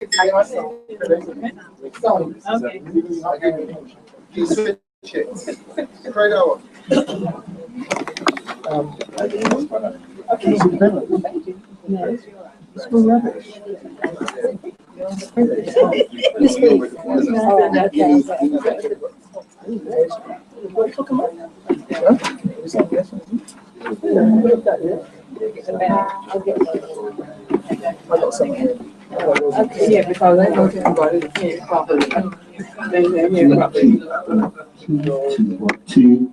Okay. You switch it. Craig out. Yeah, because I know everybody can't properly. They hear properly. Two.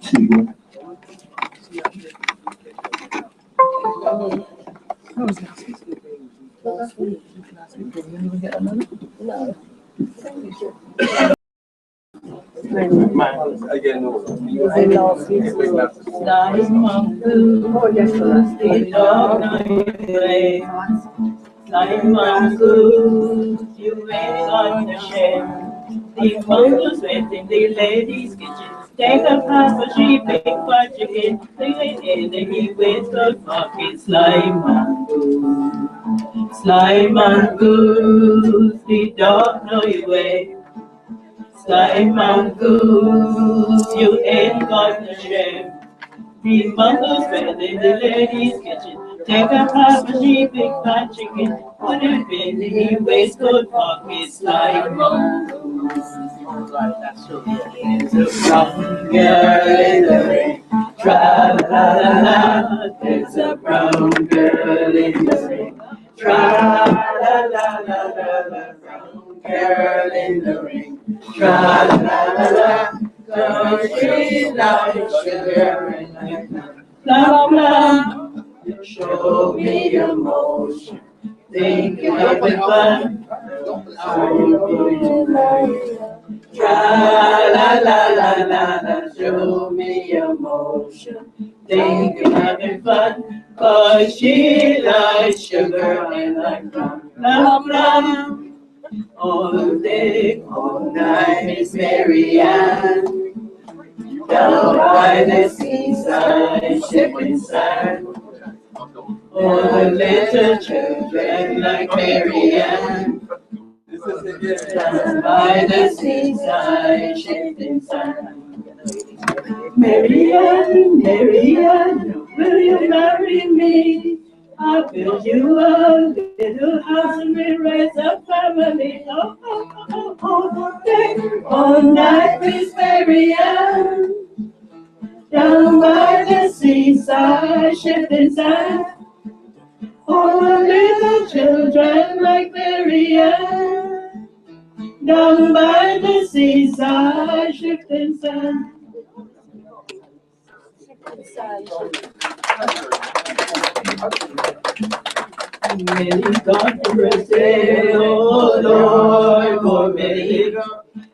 Like mongoose, you ain't gonna share. The mongoose went in the lady's kitchen. Take a half a sheep, big for chicken. They in the heat with good pocket. Slime mongoose, slime mongoose, the dog know your way. Slime mongoose, you ain't gonna share. The mongoose went in the lady's kitchen. Take a half a sheep, big fat chicken. Put it in the waistcoat pocket. Slime mongoose. There's a brown girl in the rain. Tra-la-la-la. There's a brown girl in the rain. Tra-la-la-la-la-la. Brown girl in the rain. Tra-la-la-la. Cause she likes sugar and blah, blah. Show me emotion. Think you're having fun. Are you going to Tra-la-la-la-la-la. Show me emotion. Think you're having fun. Cause she likes sugar and like blah, blah, blah. All day, all night, Miss Marianne. Down by the seaside, shipping sand. All the little children like Marianne. Down by the seaside, shipping sand. Marianne, Marianne, will you marry me? I'll build you a little house and we'll raise a family. Oh, oh, oh, all day, all night, Miss Marianne. Down by the seaside, shifting sand. All the little children like Marianne. Down by the seaside, shifting sand. Millie gone to Brazil, oh Lord, poor Millie.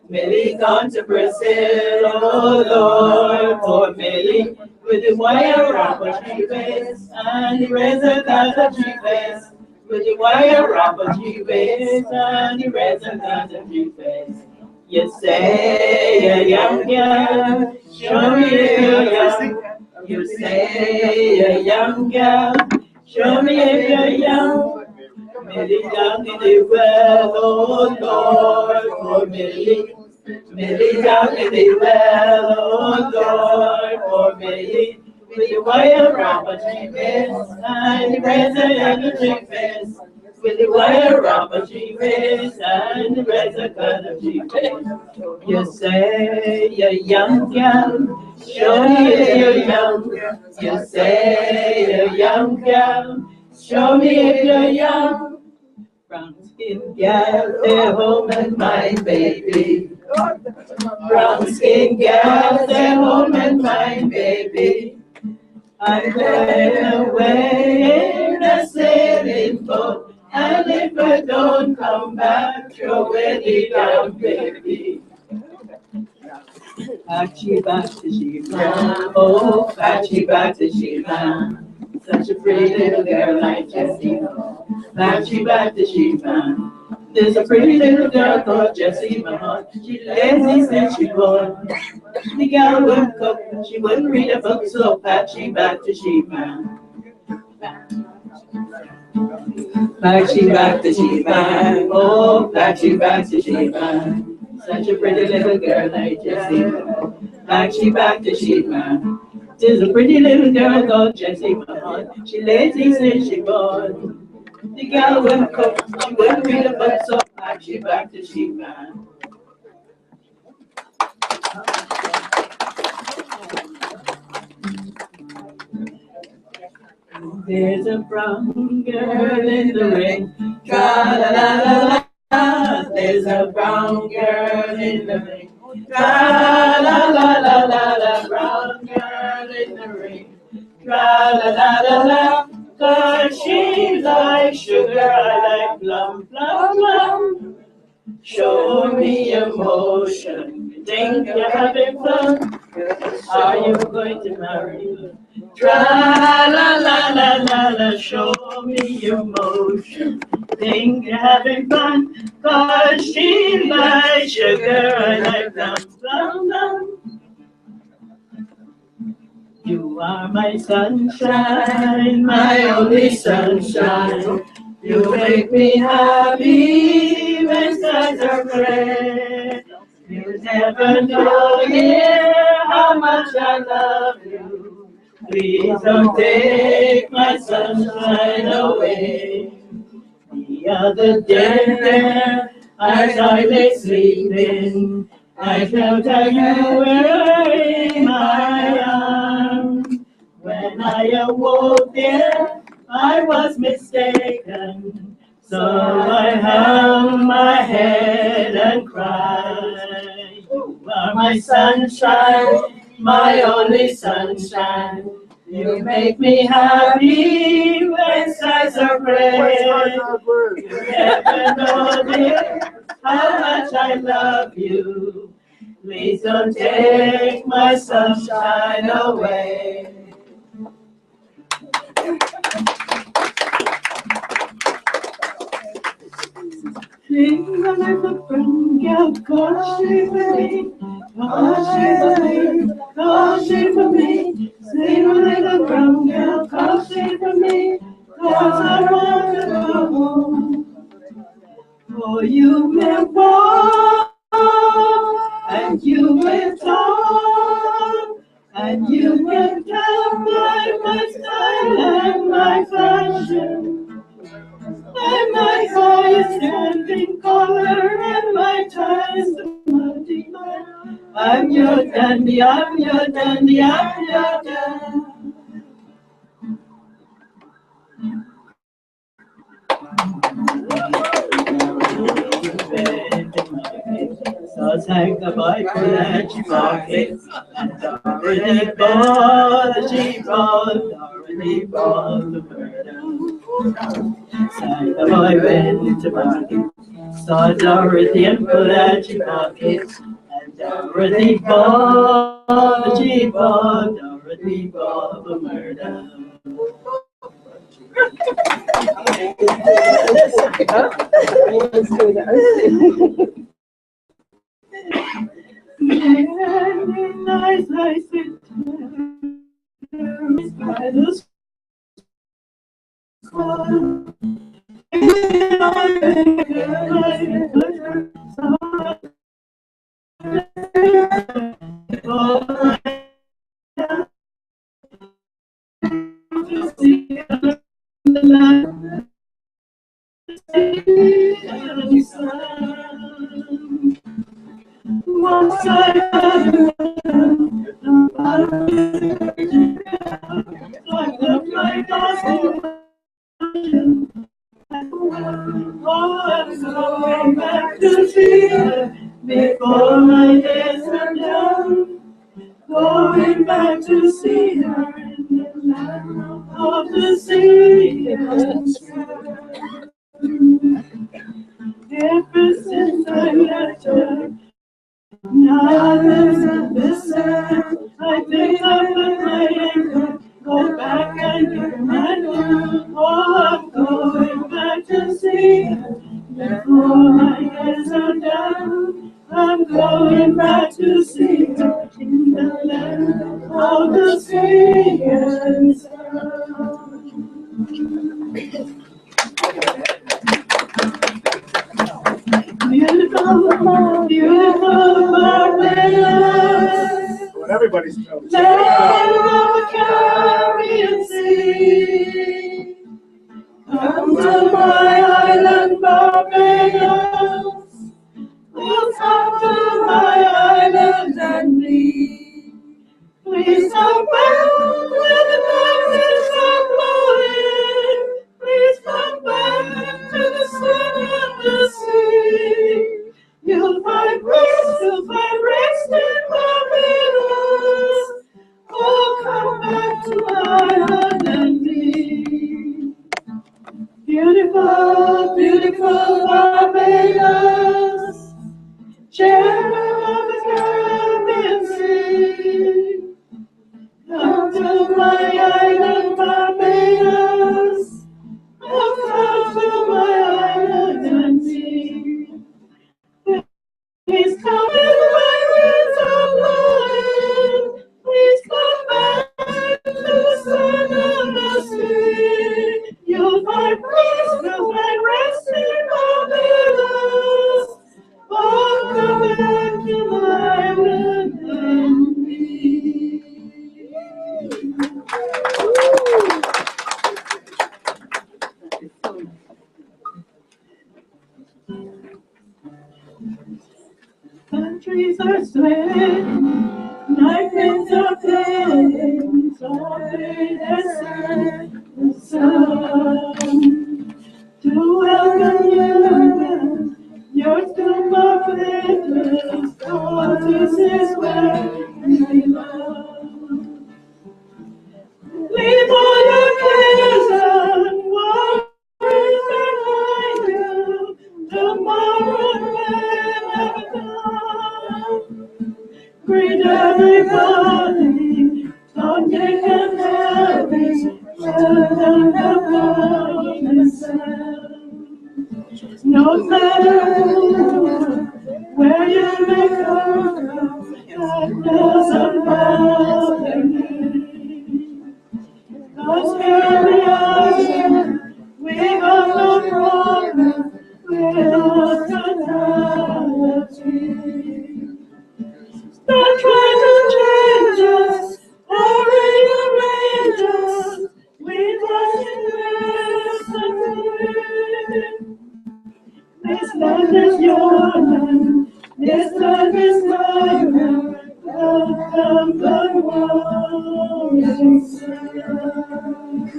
Millie gone to Brazil, oh Lord, poor Millie. With the wire wrapper she wears, and the razor cut up she wears. With the wire wrapper she wears, and the razor cut up she wears. You say a young girl, show me if you're young. You say a young girl, show me if you're young. Millie down in the well, oh Lord, poor Millie. Millie down in the well, oh Lord, poor Millie. With the wire wrapper she wears, and the razor and the she wears. With the wire wrapper she wears, and the razor cutter she wears. You say you're young girl, show me if you're young. You say you're young girl, show me if you're young. Brown skin girl, stay home and mind baby. Brown skin girl, stay home and mind baby. I'm going away in a sailing boat. And if I don't come back, throw it down, baby. Patchy back to Shiva, oh, patchy back to Shiva. Such a pretty little girl like Jessie. Patchy back to Shiva. There's a pretty little girl called Jessie Mahon. She lazy since she born. The girl wouldn't cook, she wouldn't read a book, so patchy back to Shiva. Back she back to she man, oh, back she back to she man. Such a pretty little girl I just see. Back to she man. Tis a pretty little girl called Jessie Mahon. She lazy since she born. The girl wouldn't cook, she wouldn't read a book, so back to she man. There's a brown girl in the ring, tra-la-la-la-la. There's a brown girl in the ring, tra-la-la-la-la-la. Brown girl in the ring, tra-la-la-la-la. 'Cause she like sugar, I like plum, plum, plum. Show me emotion, you think you're having fun? Are you going to marry her? Tra-la-la-la-la-la, show me emotion. Think you're having fun? 'Cause she likes sugar, I like plum, plum, plum. You are my sunshine, my only sunshine. You make me happy when skies are gray. You never know, dear, how much I love you. Please don't take my sunshine away. The other day, as I lay sleeping, I felt that you were in my arms. When I awoke, dear, I was mistaken. So I hung my head and cried. You are my sunshine, my only sunshine. You make me happy when skies are gray. You never know, dear, how much I love you. Please don't take my sunshine away. Sing like a brown girl, cause she for me, cause she for me, cause she for me. Sing like a brown girl, cause she for me, cause I want to go home. Oh, you may walk, and you may talk, and you can tell my style and my fashion. And my voice standing color and my ties to muddy man. I'm your dandy, I'm your dandy, I'm your dandy. So take the boy for that she pockets, and already bought the cheap roll, already bought the murder. Sang the boy went to market, saw Dorothy and pulled out your pockets, and Dorothy bought the cheap roll, Dorothy bought the murder. Nice, I sit by the school. Once I like the flight oh, I'm going back to see her before my days are done. Going back to see her in the land of the sea. Ever since I left her, now there's a visit. I think I'll put my anchor, go back and get my new. Oh, I'm going back to see her before my days are done. I'm going back to see her in the land of the sea and sun. beautiful Barbados. When everybody's spelling. Land of the Caribbean Sea. Come to my island, Barbados. We'll come to my island and leave. Please come back when the mountains are blowing. Please come back to the sun and the sea. You'll find rest in Barbados. Oh, come back to my island and be. Beautiful, beautiful Barbados. Gem of the Caribbean Sea. Come to my island, Barbados. Oh, come to my island and see. Please come when the winds are blowing. Please come back to the sun and the sea. You'll find peace, you'll find rest in Barbados. Oh, come back to my island and be. Countries are swaying, night winds are playing, softly they set the sun. To welcome you, yours to Barbados, oh, this is where we belong. Leave all your cares and worries behind you. Tomorrow may never come. Greet everybody, don't take an heavy, welcome the golden sun. No matter where you may go, God doesn't bother you. Cause here we are, we got no problem with hospitality. Don't try to change us or rearrange us. We trust in destiny. This land is your land. This land is my land. Welcome the morning sun.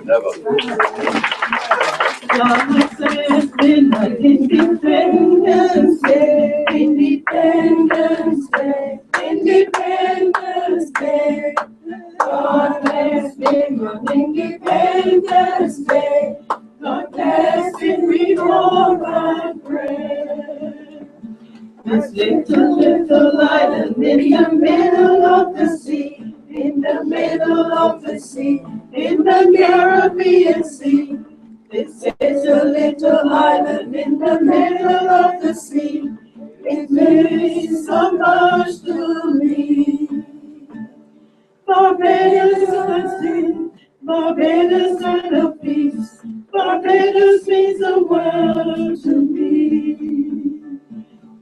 Never. God says been like Independence Day, Independence Day, Independence Day. God bless him on Independence Day. God bless him, we all and pray. This little island in the middle of the sea, in the middle of the sea, in the Caribbean Sea. This is a little island in the middle of the sea. It means so much to me. Barbados and sea, Barbados and of peace. Barbados means the world to me.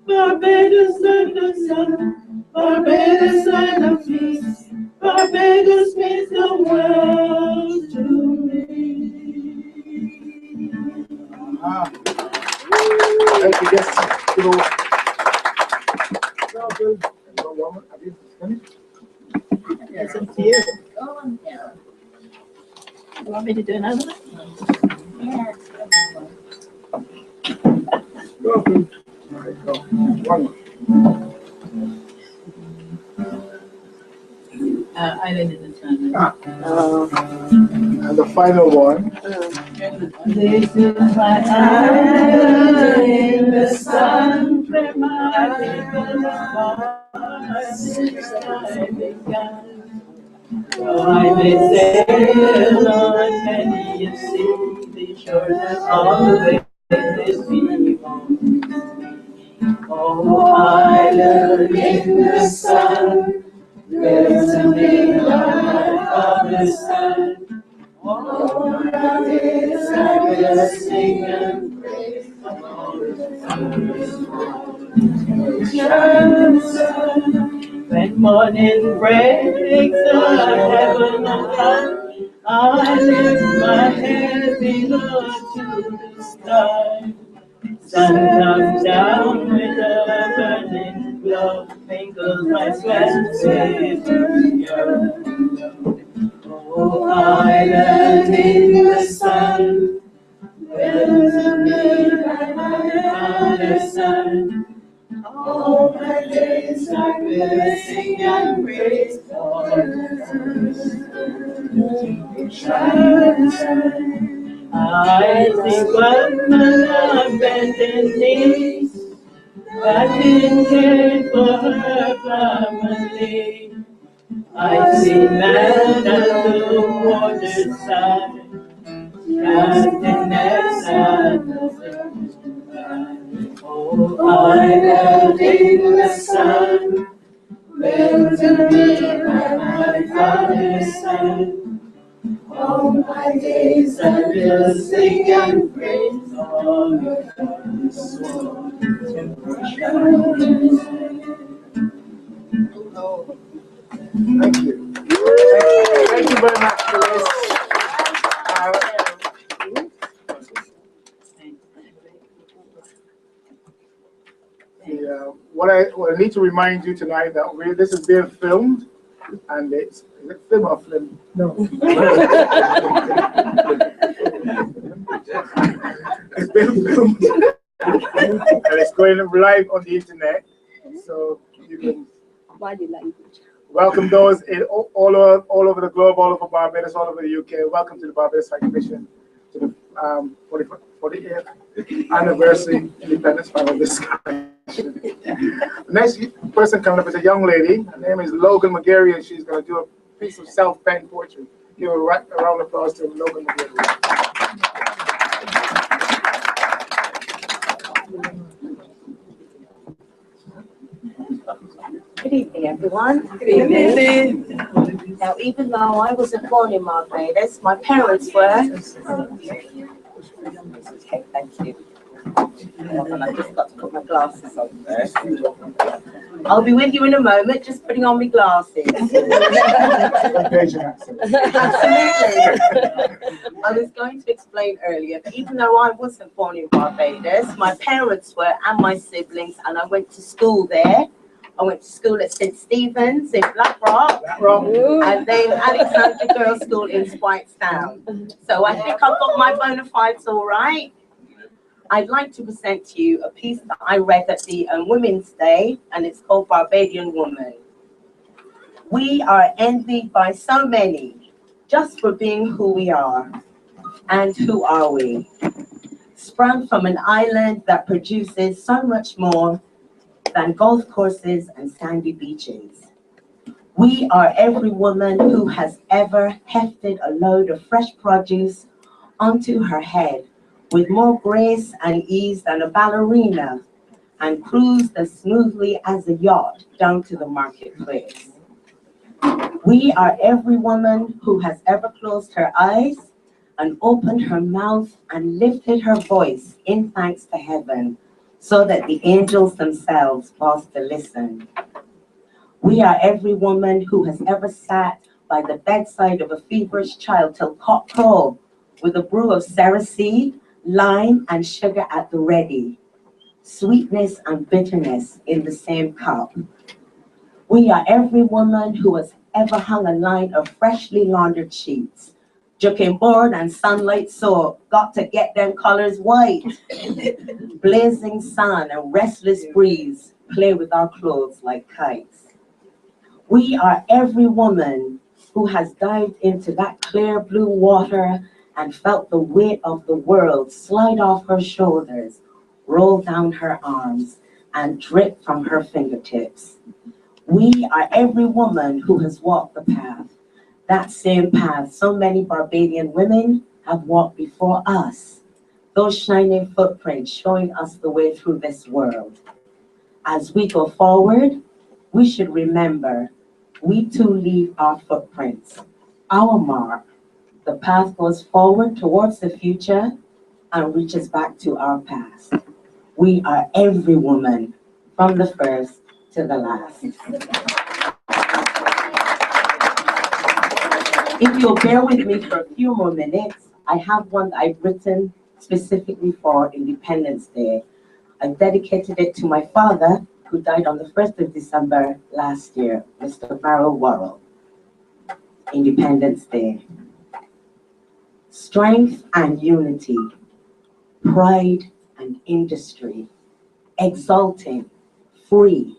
Barbados and the sun, Barbados and of peace. Barbados means the world to me. Thank you, yes. Have you finished? It's up to you. You want me to do another one? Yeah. Go ahead. All right, go. One more. Island in the sun. And the final one. This is my island in the sun, where my people are since I began. Though I may sail on many a sea, the shores have always been home. Oh, island in the sun, where to me my father's son. All my days I will sing and praise the Lord When morning breaks, the heaven of God, I lift my head below to the sky. Sun comes down with a burning glow, mingles my sweat with the earth. Oh, island in the sun, welcome me by my father's son. All my days I will sing and praise God. I think when I'm bending knees, I've been caring for her family. I see man at the waterside, casting nets at the sea. Oh, island in the sun, built to be by my father's son. All my days I will sing and praise all your soul. Thank you. Thank you very much for this. What I need to remind you tonight that this is being filmed, and is it film or film? No. It's being filmed, and it's going live on the internet, so you can welcome those in all over the globe, all over Barbados, all over the UK. Welcome to the Barbados High Commission, to the 48th anniversary independence final discussion. The next person coming up is a young lady. Her name is Logan McGarry, and she's going to do a piece of self-pen poetry. Give a round of applause to Logan McGarry. Good evening, everyone. Good evening. Now, even though I wasn't born in Barbados, my parents were. Okay, thank you. And I've just got to put my glasses on first. I'll be with you in a moment, just putting on my glasses. Asian accent. Absolutely. I was going to explain earlier, but even though I wasn't born in Barbados, my parents were and my siblings, and I went to school there. I went to school at St. Stephen's in Blackrock, and then Alexandra Girls' School in Spikestown. So I think I've got my bona fides all right. I'd like to present to you a piece that I read at the Women's Day, and it's called Barbadian Woman. We are envied by so many just for being who we are. And who are we? Sprung from an island that produces so much more than golf courses and sandy beaches. We are every woman who has ever hefted a load of fresh produce onto her head with more grace and ease than a ballerina, and cruised as smoothly as a yacht down to the marketplace. We are every woman who has ever closed her eyes and opened her mouth and lifted her voice in thanks to heaven, so that the angels themselves paused to listen. We are every woman who has ever sat by the bedside of a feverish child till cock-crow, with a brew of cerasee, lime, and sugar at the ready, sweetness and bitterness in the same cup. We are every woman who has ever hung a line of freshly laundered sheets, joking board and sunlight soap, got to get them colors white. Blazing sun and restless breeze play with our clothes like kites. We are every woman who has dived into that clear blue water and felt the weight of the world slide off her shoulders, roll down her arms, and drip from her fingertips. We are every woman who has walked the path, that same path so many Barbadian women have walked before us, those shining footprints showing us the way through this world. As we go forward, we should remember we too leave our footprints, our mark. The path goes forward towards the future and reaches back to our past. We are every woman, from the first to the last. If you'll bear with me for a few more minutes, I have one that I've written specifically for Independence Day. I dedicated it to my father, who died on the 1st of December last year, Mr. Barrow Worrell. Independence Day. Strength and unity, pride and industry, exulting, free.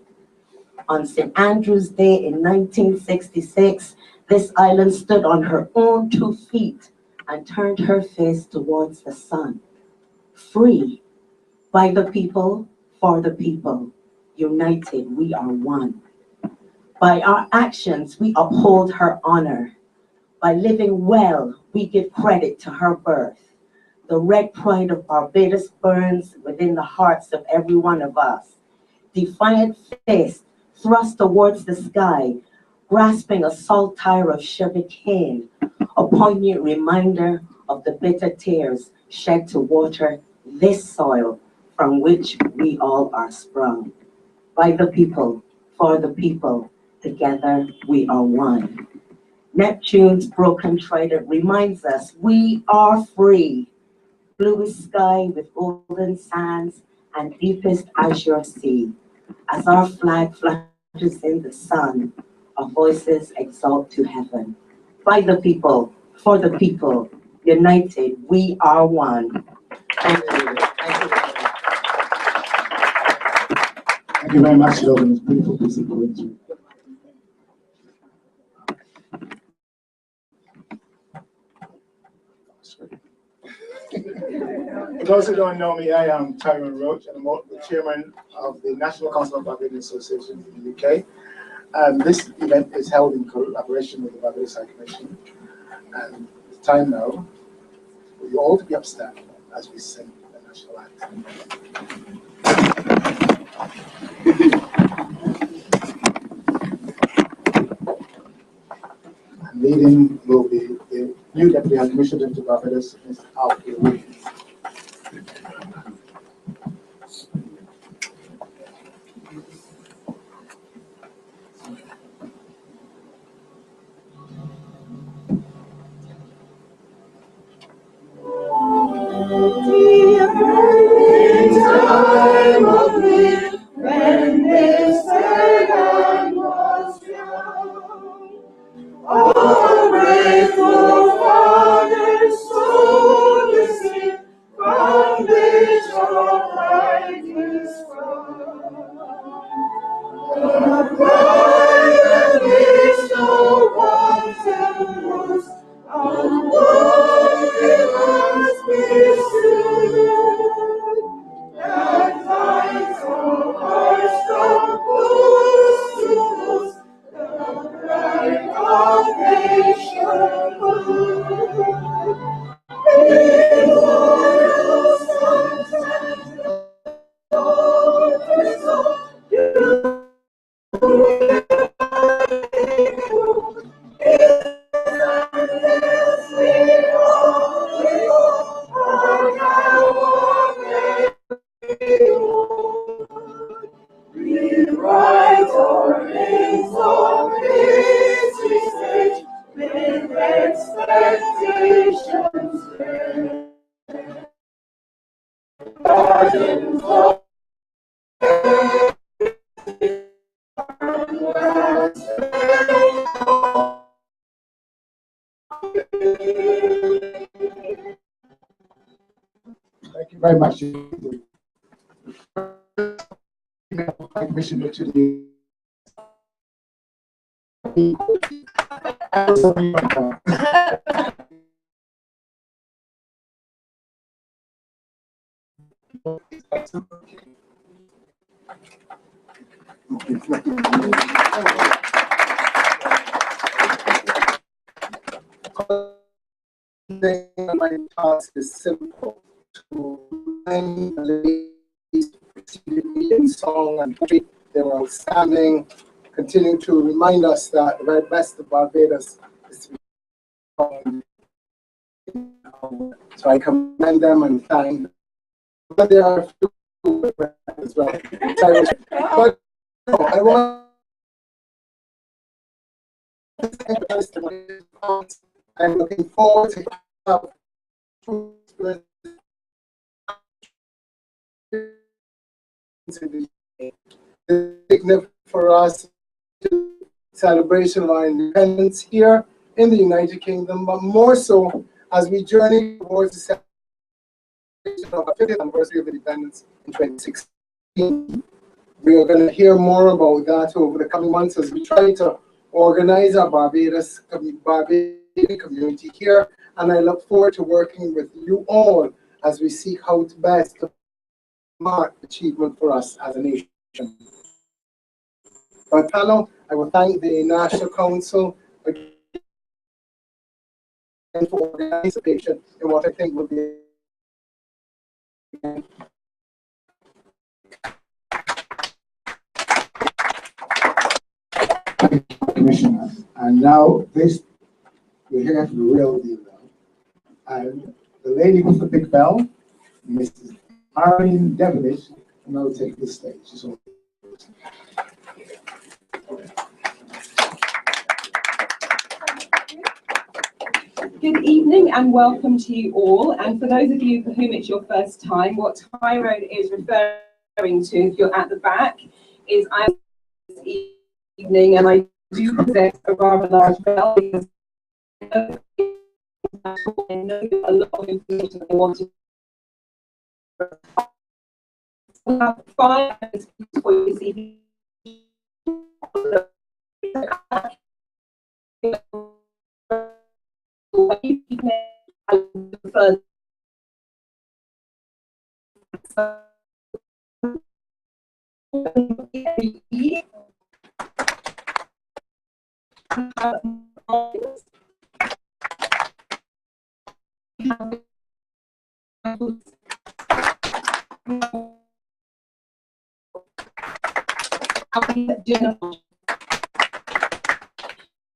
On St. Andrew's Day in 1966, this island stood on her own 2 feet and turned her face towards the sun. Free, by the people, for the people. United, we are one. By our actions, we uphold her honor. By living well, we give credit to her birth. The red pride of Barbados burns within the hearts of every one of us. Defiant fist thrust towards the sky, grasping a saltire of sugar cane, a poignant reminder of the bitter tears shed to water this soil from which we all are sprung. By the people, for the people, together we are one. Neptune's broken trident reminds us we are free. Bluest sky with golden sands and deepest azure sea. As our flag flutters in the sun, our voices exalt to heaven. By the people, for the people, united, we are one. Thank you. Thank you very much, Logan. It's a beautiful piece of poetry. For those who don't know me, I am Tyrone Roach, and I'm the chairman of the National Council of Barbadian Associations in the UK. This event is held in collaboration with the Barbados High Commission, and it's time now for you all to be upstanding as we sing the national anthem. And leading will be the new Deputy High Commissioner to Barbados, Ms. Alfie Williams. When this land was young, all grateful fathers sold the sea from which all life is sprung. The pride of which no wanton was, unwoven must be stood. And finds all hearts from coast to coast, the pride of nationhood. Immortal sons and daughters of you, are now rewrite our names on history's page with expectations great. Gardens of Thank you very much. High Commissioner to the my task is simple: to remind the ladies who preceded me in song and poetry. They were outstanding, continuing to remind us that the very best of Barbados is to be found. So I commend them and thank them. But there are a few as well. But no, I want I'm looking forward to have significant for us celebration of our independence here in the United Kingdom, but more so as we journey towards the celebration of our 50th anniversary of independence in 2016. We are going to hear more about that over the coming months as we try to organize our Barbadian community here, and I look forward to working with you all as we seek how to best to mark achievement for us as a nation. But panel, I will thank the National Council again for organization in what I think will be Commissioner. And now this, we're here for the real deal now. And the lady with the big bell, Mrs. Arlene Devilish, will now take this stage. So, good evening and welcome to you all. And for those of you for whom it's your first time, what High Road is referring to, if you're at the back, is I this evening, and I do possess a rather large bell because I know a lot of information I want to. We have 5 minutes for you this evening.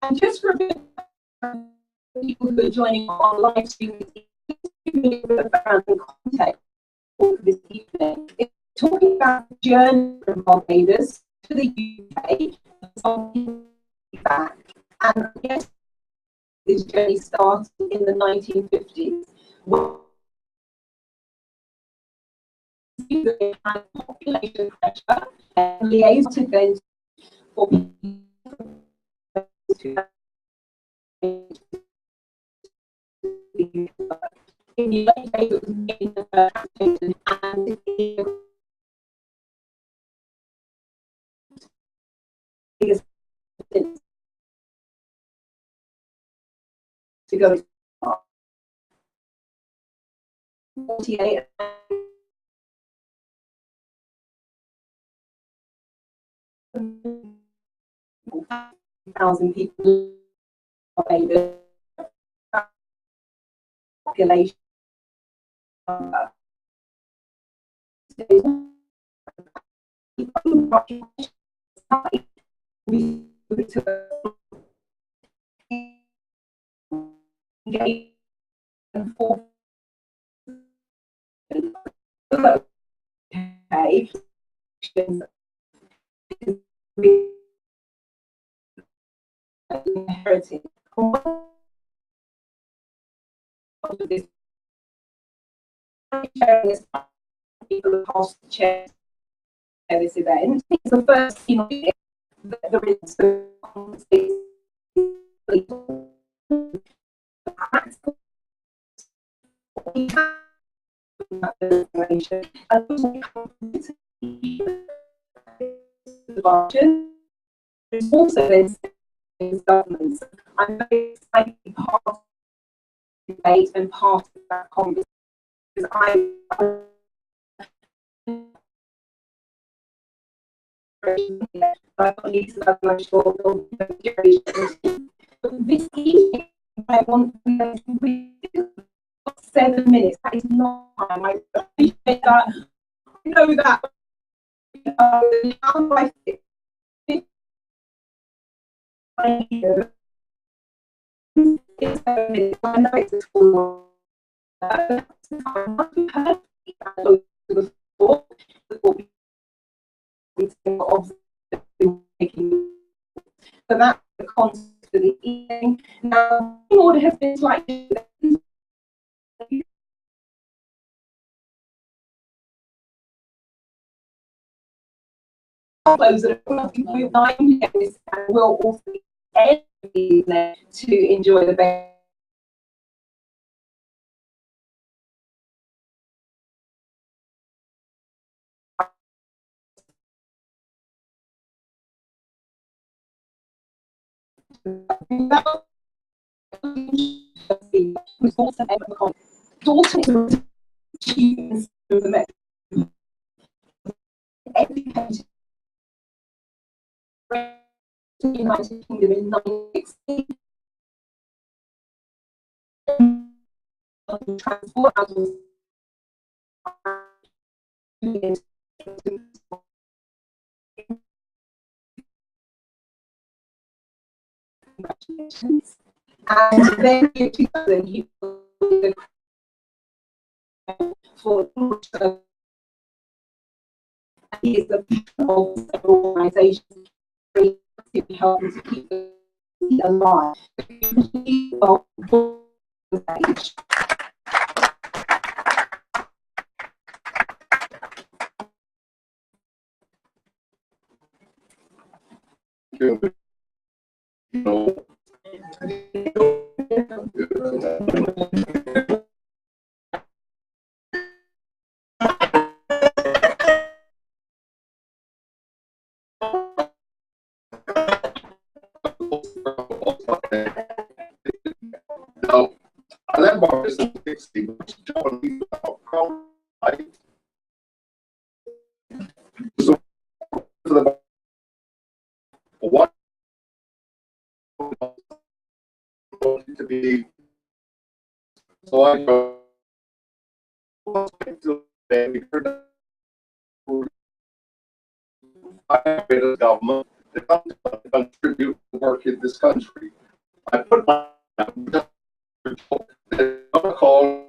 And just for a bit of people who are joining on live stream, background and context for this evening, it's talking about the journey from Barbados to the UK back. And yes, this journey started in the 1950s. And population pressure and liaison events for people to in the late days it was mainly and to go to 48 thousand people population inherited people across the chair this event. It's the first that there is there's also then governments. I'm very excited to be part of the debate and part of that conversation because this evening I want to 7 minutes. That is not time. I appreciate that. I know that. How I fit. I know it's a school. Before. meeting of the making. So that's the context for the evening. Now, the order has been slightly close at 9 p.m. and we'll also end the evening to enjoy the best. Who's also daughter students of the Met educated in the United Kingdom in 1960. Transport congratulations. And then in 2000, he for he is the of several organizations to help to keep it alive. Now, I left Barbados in 60, which told me about how I so what to be so I go to the government to contribute to work in this country. I put my call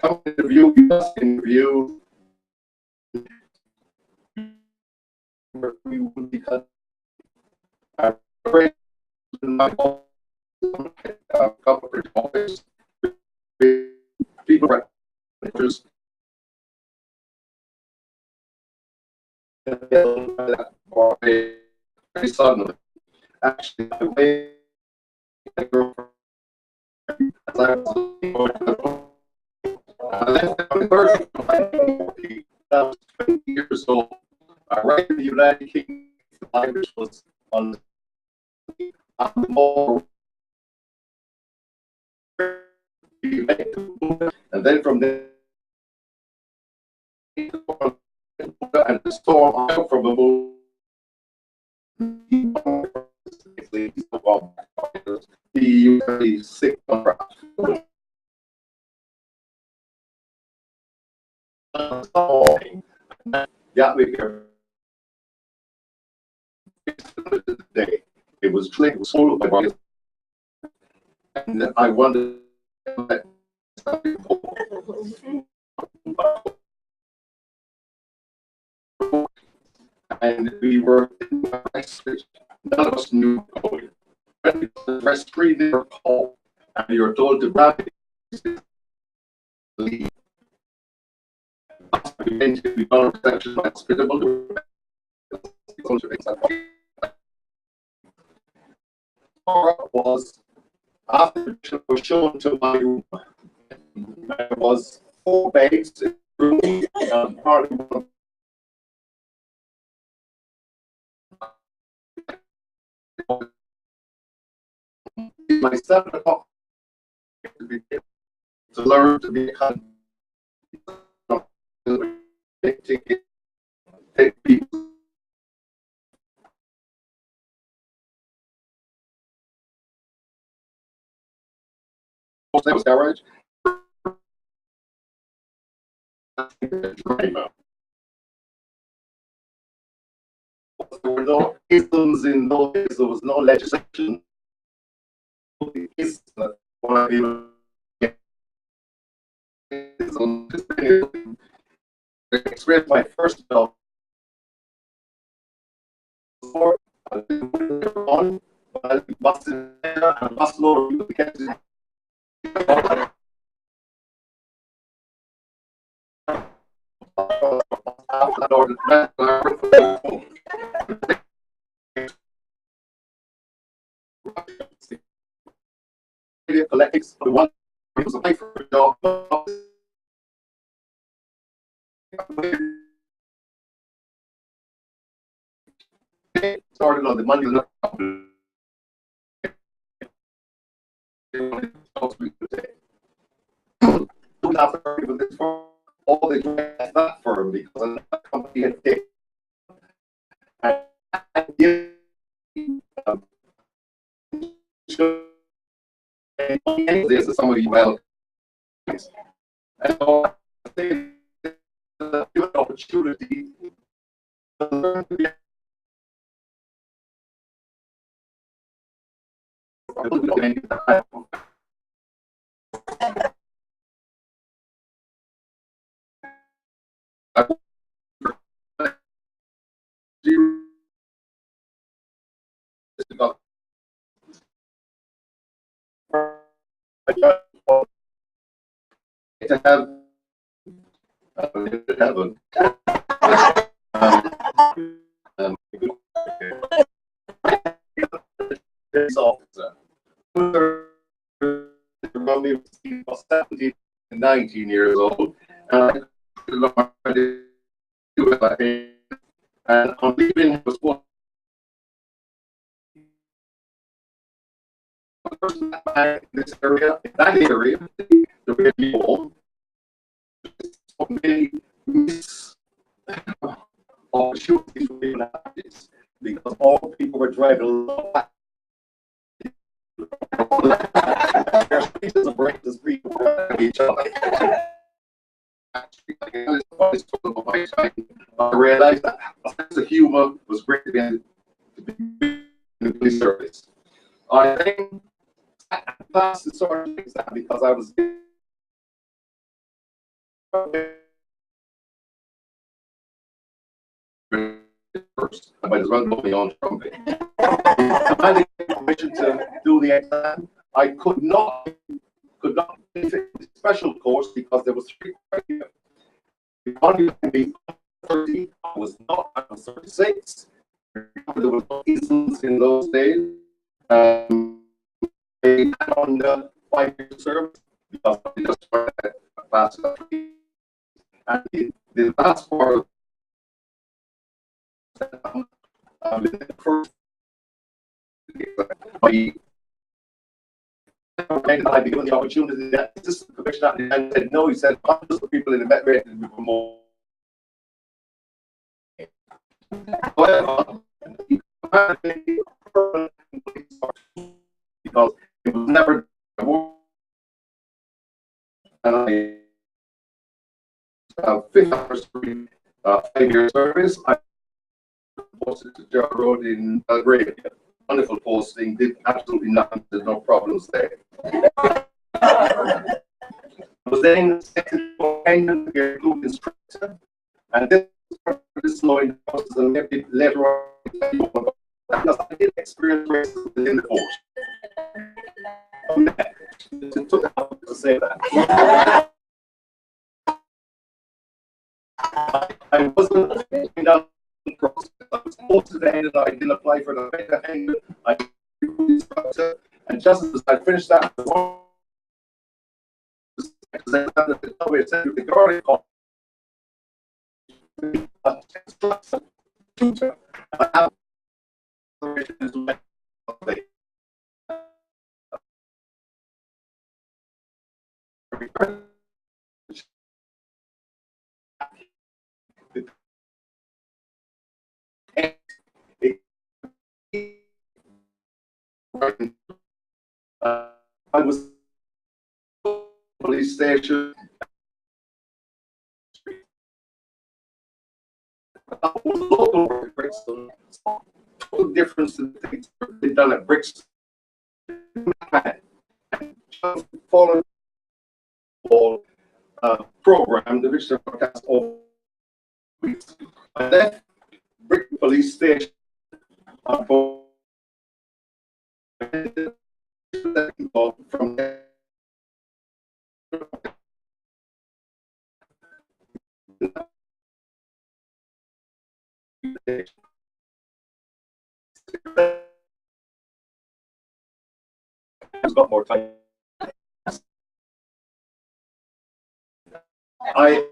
come interview, interview. We would be people just very suddenly. Actually, I waited as I left the first I was 20 years old. I arrived in the United Kingdom, which was on the more and then from there and the storm out from a move the sick got me here. Day. It was full of my and I wondered and we were in my none of us knew going. The rest three they were called and you were told to grab it. Leave. We found protection hospitable was after it was shown to my room. There was 4 beds in the room and part of my 7 o'clock to learn to be a kind of take people. That was garage. There were no isms in those days, there was no legislation. Experienced my first job before. I didn't on, but I busted there and bus load of people kept it. Collectics for the one who was away for a job. Started on the Monday. All they do is that firm because I'm not a company and this is some of you well. And so I think the opportunity to learn to be to have this officer around me was 17 and 19 years old, and on leaving he was one in this area, in that area, the really old, so many miss opportunities for people like this, because all people were driving low. There's reasons to break the street for each other. I realized that a sense of humor was great to be in the police service. I think I passed the sort of exam because I was first. I might as well put me on trumpet. I had permission to do the exam. I could not finish the special course because there was 3 criteria. One can be 30, I was not, I was 36. There was no easels in those days. They had on the 5-year service because I just passed it. And the last part of the first I be given the opportunity that this commissioner and said no, he said just the people in the met rate will more. However, because it was never and I 5th anniversary 5-year service. I posted to Gerald Road in Belgrade. Wonderful posting, did absolutely nothing, there's no problems there. I was then sent to Kenyan to be a group instructor, and this law in the process and later on because I did experience racism within the force. It took a while to say that. I wasn't doing that process. I was motivated. I didn't apply for the better hand. I instructor, and just as I finished that, the guardian called tutor. I have I was police station. Local work at Brixton. Total difference in the things that been done at Brixton. Following program, the Brixton broadcast over. I left Brixton Police Station From there, I've got more time. I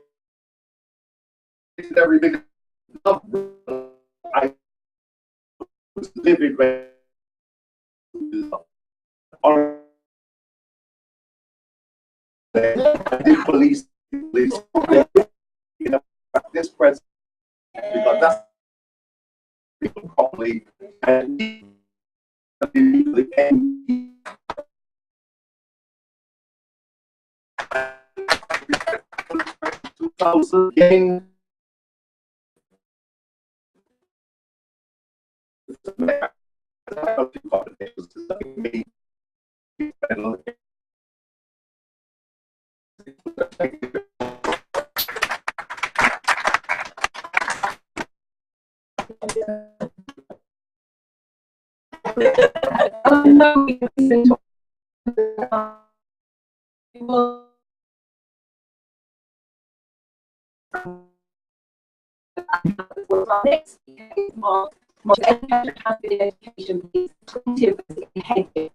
did everything. I was living police, you know, this president, because that's people properly and the end. 2000 again. Next is more education, please. 20 of us headed.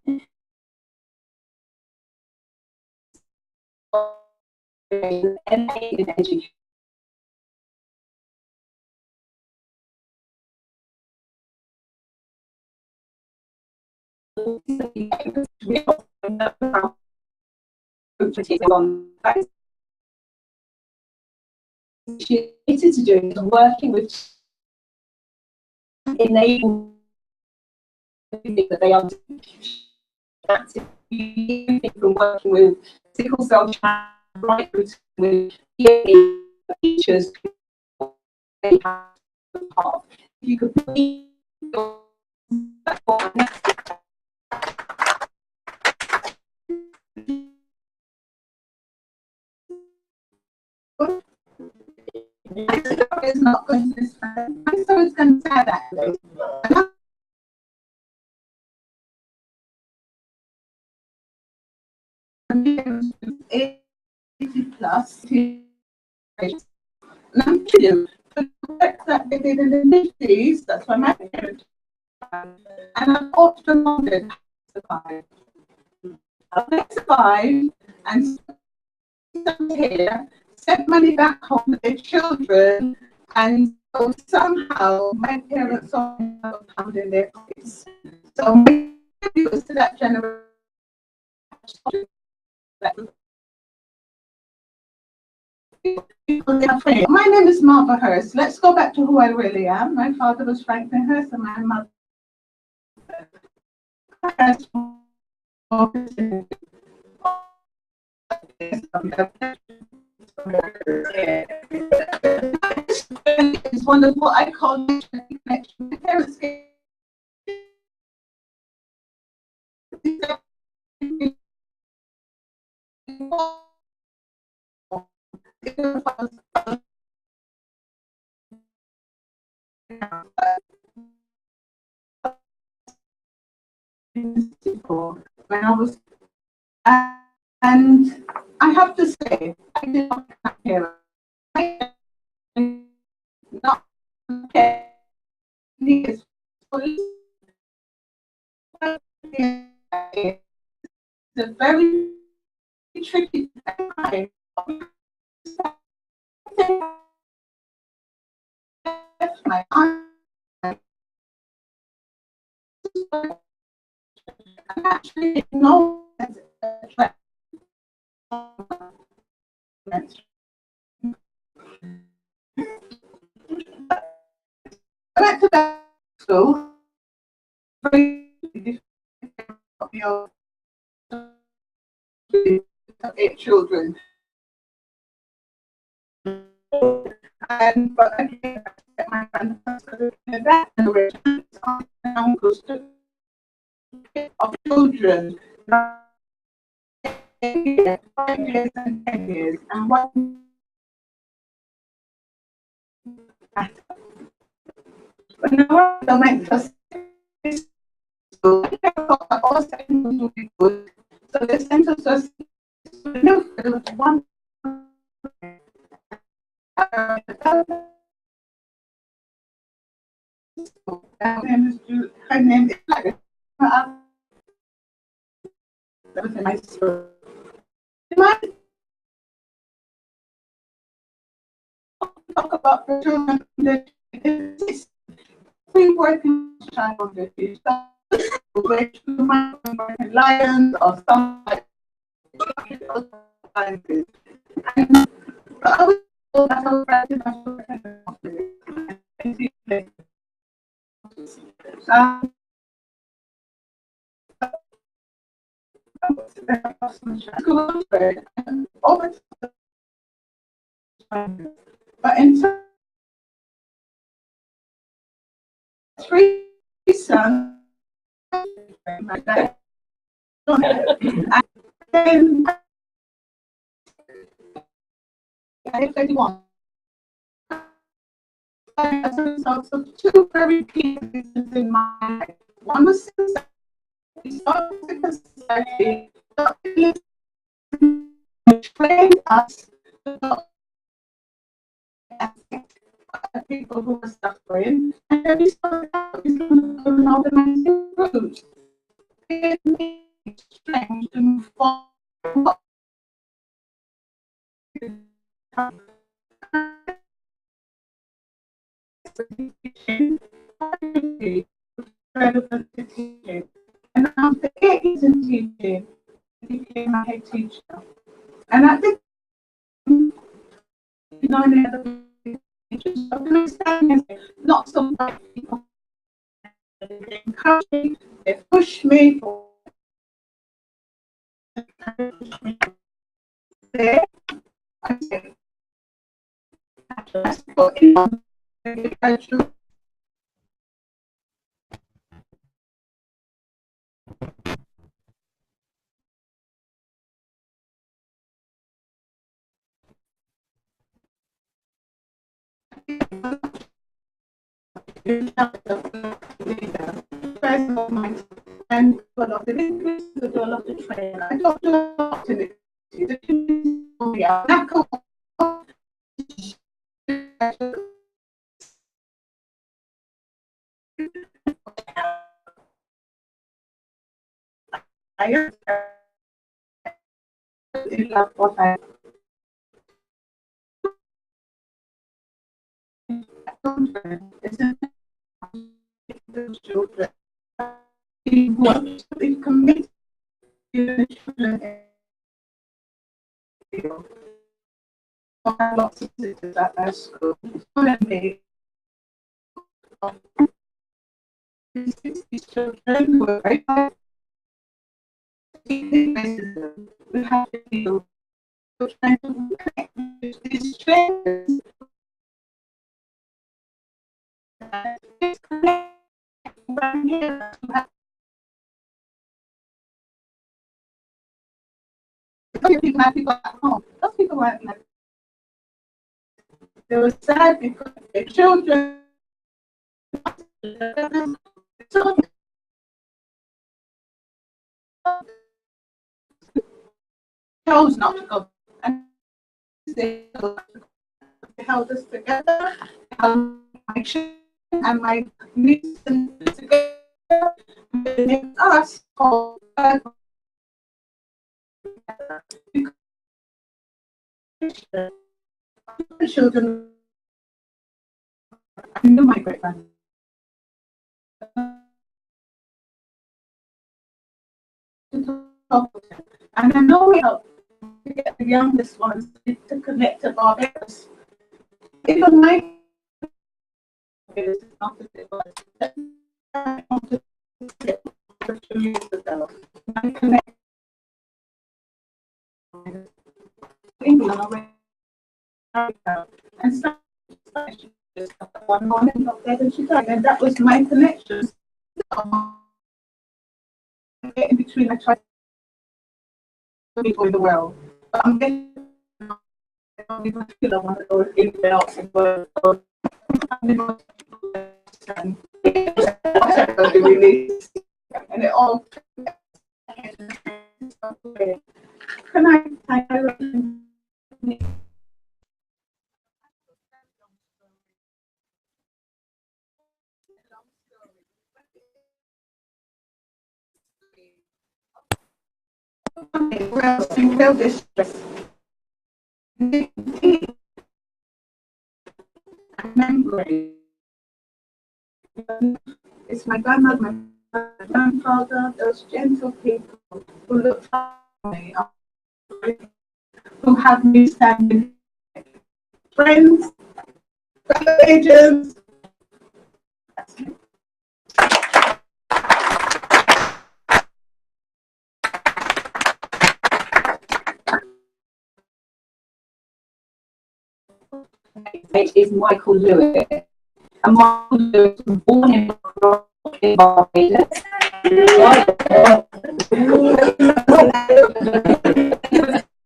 MA in education. To do is working with enable that they are from working with sickle cell right with teachers. They have part. If you could please it's not going to stand. So it's going to say that. Plus, and I'm kidding. That they did in the 50s, that's why my parents. And I've often wondered how they survived and here, sent money back home to their children, and so somehow my parents saw found in their pockets. So my was to that generation. My name is Martha Hurst. Let's go back to who I really am. My father was Franklin Hurst and my mother. It's one of what I call connection. My parents gave when I was, and I have to say, I did not have parents. Not it's a very tricky time. My aunt, I actually didn't know that. I went to that school. Eight children. And but I came back to get my grandfather in that generation uncles of children. 5 years and 10 years. And what when I went to So I thought all settings would be good. So they sent us one. Her name is like that was a nice story. Talk about the children that exist. We work in child refuge, lions or something like that. And I was told that I was writing but in three sons, like that. And then I 31. As a result of two very key decisions in my life. One was society trained us to people who are suffering, and then we started out an organizing groups. It made it strange to move forward. And after 8 years in teaching, I became a head teacher. And I think, any other teachers, not so much people. They encourage me, they push me. There, I say, and a lot of the do a lot of training. I don't do a lot of it. I love what I those children. He wants to be committed to the children. I have lots of sisters at their school. These children who are very we have to deal with trying to connect with these strangers. People at home. Those people weren't like, they were sad because their children chose not to go, and they held us together, held my children and my niece and together, and us all children. I knew my great grandmother. And I know we help to get the youngest ones to connect to Barbados. Even my is not as it was. I wanted to get 2 years ago. I connect England and started one morning got there and she died, and that was my connection. In between, I tried to people in the world, but I'm getting I don't even feel I want to go anywhere else in the world. they release, and it all. Can I feel distress. Memory. It's my grandmother, my grandfather, those gentle people who looked after me, who had me standing. Friends, agents. Is Michael Lewis. And Michael Lewis was born in Barbados.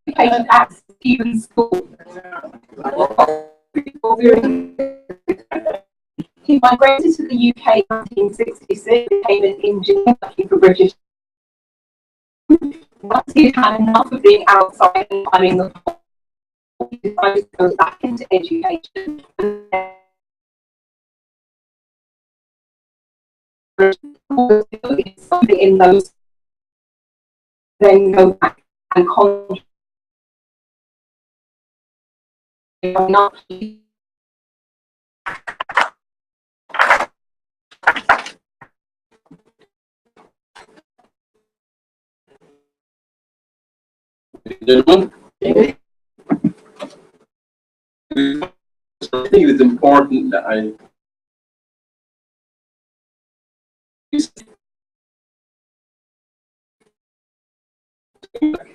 Educated at Stephen's School. He migrated to the UK in 1966, became an engineer working for British. Once he had enough of being outside and climbing the pole, he decided to go back into education. Something in those, then go back and contribute. Gentlemen, I think it's important that I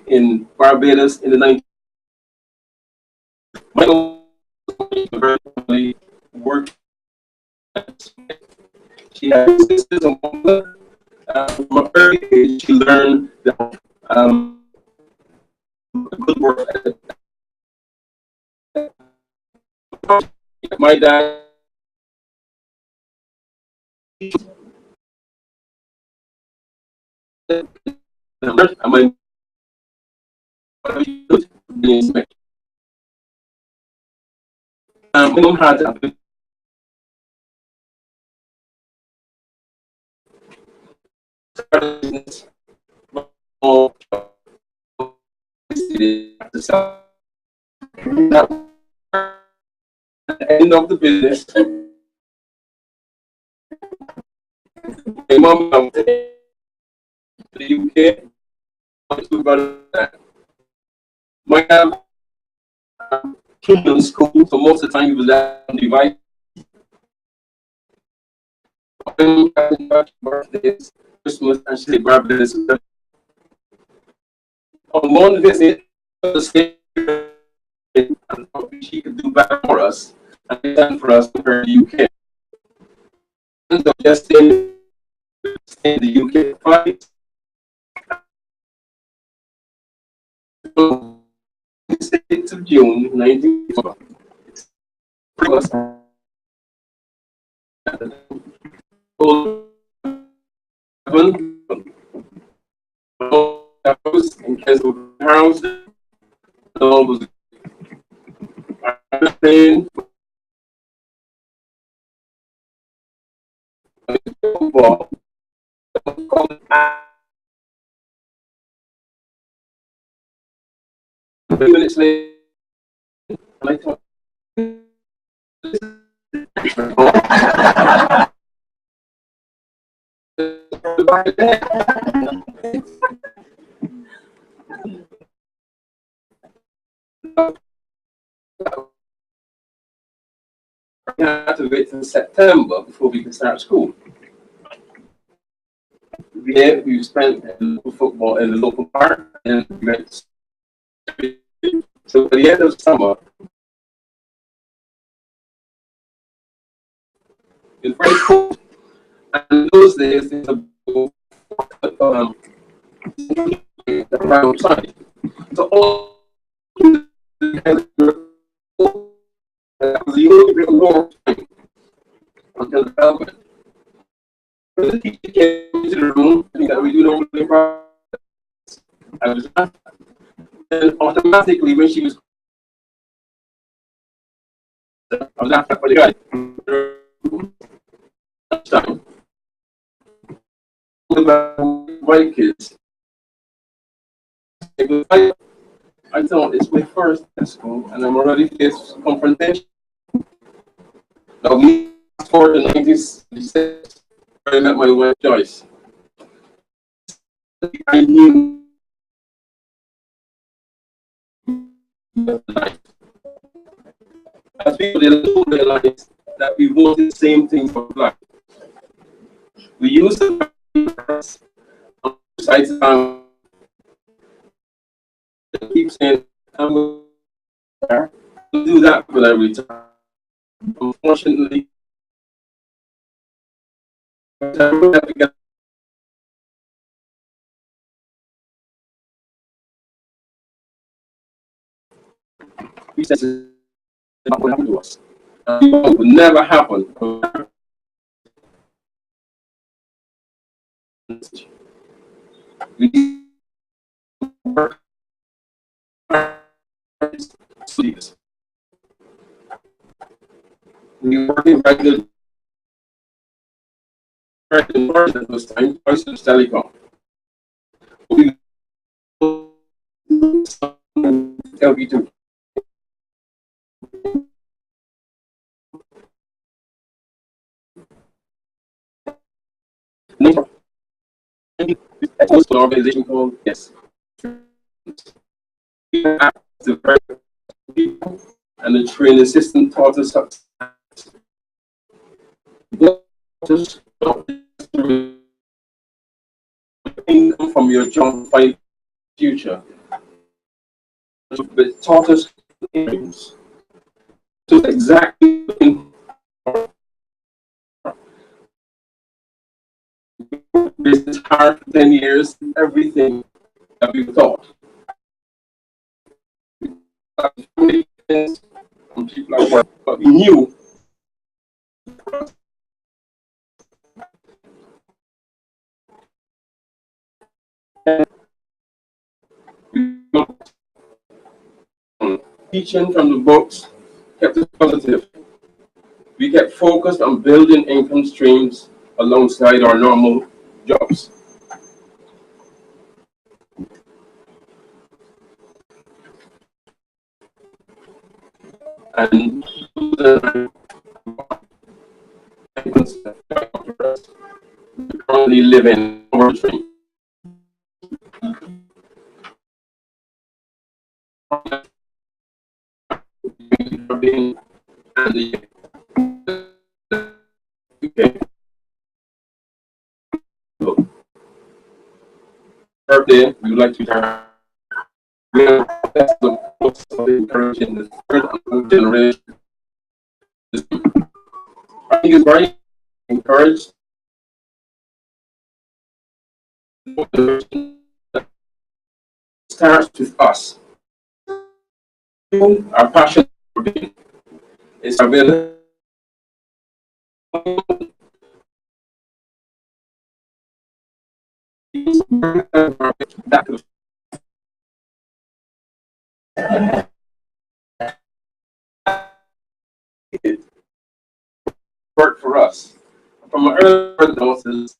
in Barbados in the 90s. My family worked. She had sisters and mother. From an early age, she learned that good work ethic. My dad. My mom had a business. At the end of the business, my mom went to the UK. My dad came to school, so most of the time he was at the device. Birthdays, Christmas, and she Barbados. On one visit, she could do better for us, and they done for us in her UK. And so just stay in the UK 6th of June, 1994. In case of house, was football. 3 minutes later, I thought, we had to wait until September before we could start school. There we spent local football in the local park, and we went. So at the end of summer, it's very cool. And in those days, there's a around time. So all that was the only bit more time until the development. The teacher came into the room, and that we do the process. I was and automatically when she was I was after for the guy. Time. White kids. I thought it's my first at school and I'm already faced confrontation. Now we fast forward to 1966, I met my wife Joyce. I knew as people didn't realize that we wanted the same thing for black. We used the sites keep saying I'm going to do that when I retire. Unfortunately, I have to get recesses not going to happen to us. It would never happen. We work sleeps. We work in regular at this time, twice to telecom. We LV2. That was an organization called Yes. And the training system taught us income from your job find future. It taught us to exactly business hard for 10 years, everything that we thought. People at work, but we knew teaching from the books kept us positive. We kept focused on building income streams alongside our normal jobs. And currently live in our dream. Birthday, we would like to turn. We are encouraging the third and fourth generation. I think it's very encouraged. Starts with us. Our passion for being is available. It worked for us. From our early notices,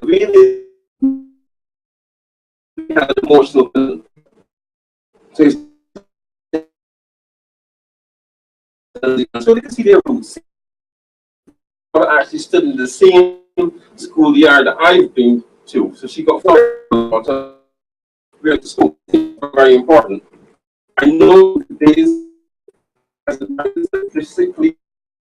really had an emotional feeling. So they can see their roots. But actually stood in the same schoolyard that I've been to. So she got 4 daughters. We at the school. Very important. I know the days as a statistically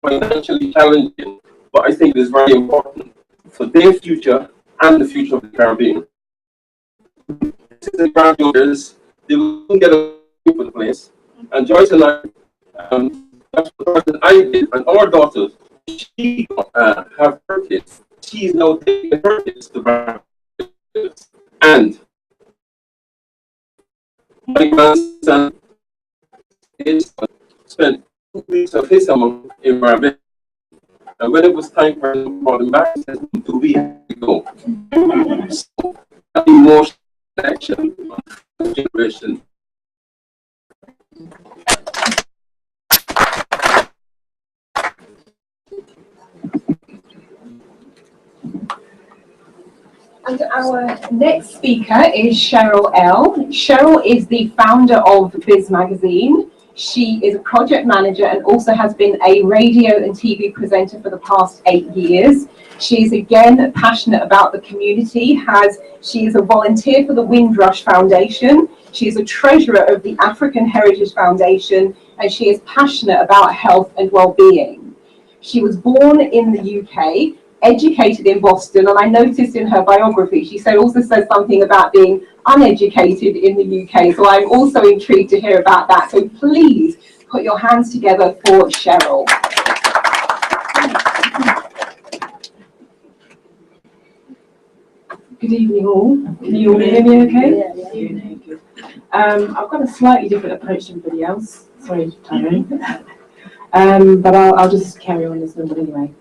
financially challenging, but I think it is very important for their future and the future of the Caribbean. The granddaughters, they will get a for the place. And Joyce and I, that's the person I did, and our daughters, she have her kids. She's now taking her kids to Barbados. And my grandson is spent weeks of his summer in Barbados. And when it was time for him to call him back, he said, "Do we have to go?" So, that emotional connection of generation. And our next speaker is Cheryl L. Cheryl is the founder of Biz Magazine. She is a project manager and also has been a radio and TV presenter for the past 8 years. She is again passionate about the community. She is a volunteer for the Windrush Foundation. She is a treasurer of the African Heritage Foundation, and she is passionate about health and well-being. She was born in the UK, educated in Boston, and I noticed in her biography she also says something about being uneducated in the UK, so I'm also intrigued to hear about that. So please put your hands together for Cheryl. Good evening all. Can you all hear me okay? Yeah. I've got a slightly different approach to everybody else. Sorry, Tyrone. But I'll just carry on this number anyway.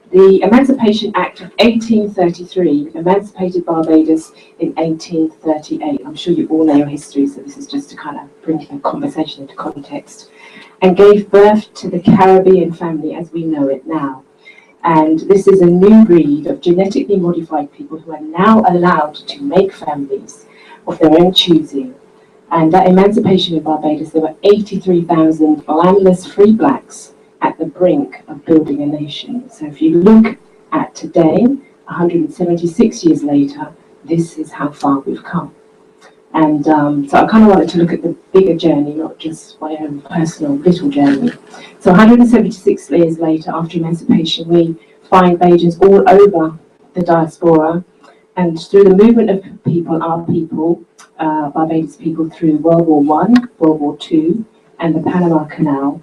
The Emancipation Act of 1833 emancipated Barbados in 1838. I'm sure you all know your history, so this is just to kind of bring the conversation into context, and gave birth to the Caribbean family as we know it now. And this is a new breed of genetically modified people who are now allowed to make families of their own choosing. And at emancipation in Barbados, there were 83,000 landless free blacks at the brink of building a nation. So if you look at today, 176 years later, this is how far we've come. And so I kind of wanted to look at the bigger journey, not just my own personal little journey. So 176 years later, after emancipation, we find Bajans all over the diaspora, and through the movement of people, our people, Barbados people, through World War I, World War II, and the Panama Canal.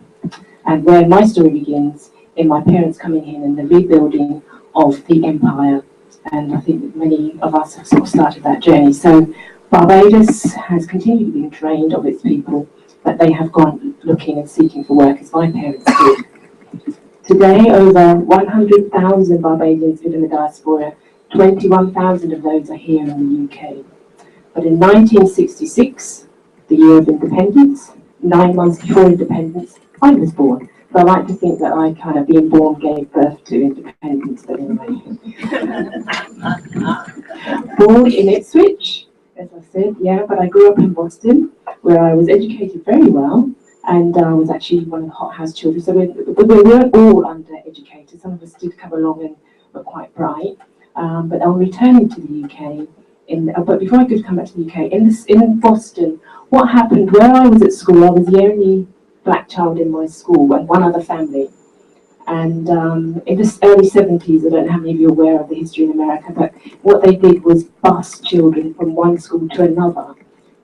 And where my story begins, in my parents coming in and the rebuilding of the empire. And I think that many of us have sort of started that journey. So Barbados has continued being trained of its people, but they have gone looking and seeking for work as my parents did. Today, over 100,000 Barbadians live in the diaspora. 21,000 of those are here in the UK. But in 1966, the year of independence, 9 months before independence, I was born. So I like to think that I kind of being born gave birth to independence, but anyway. Born in Ipswich, as I said, yeah, but I grew up in Boston, where I was educated very well, and I was actually one of the hothouse children. So we weren't all undereducated. Some of us did come along and were quite bright. But I'm returning to the UK. But before I could come back to the UK, in Boston, what happened, where I was at school, I was the only black child in my school and one other family. And in the early 70s, I don't know how many of you are aware of the history in America, but what they did was bus children from one school to another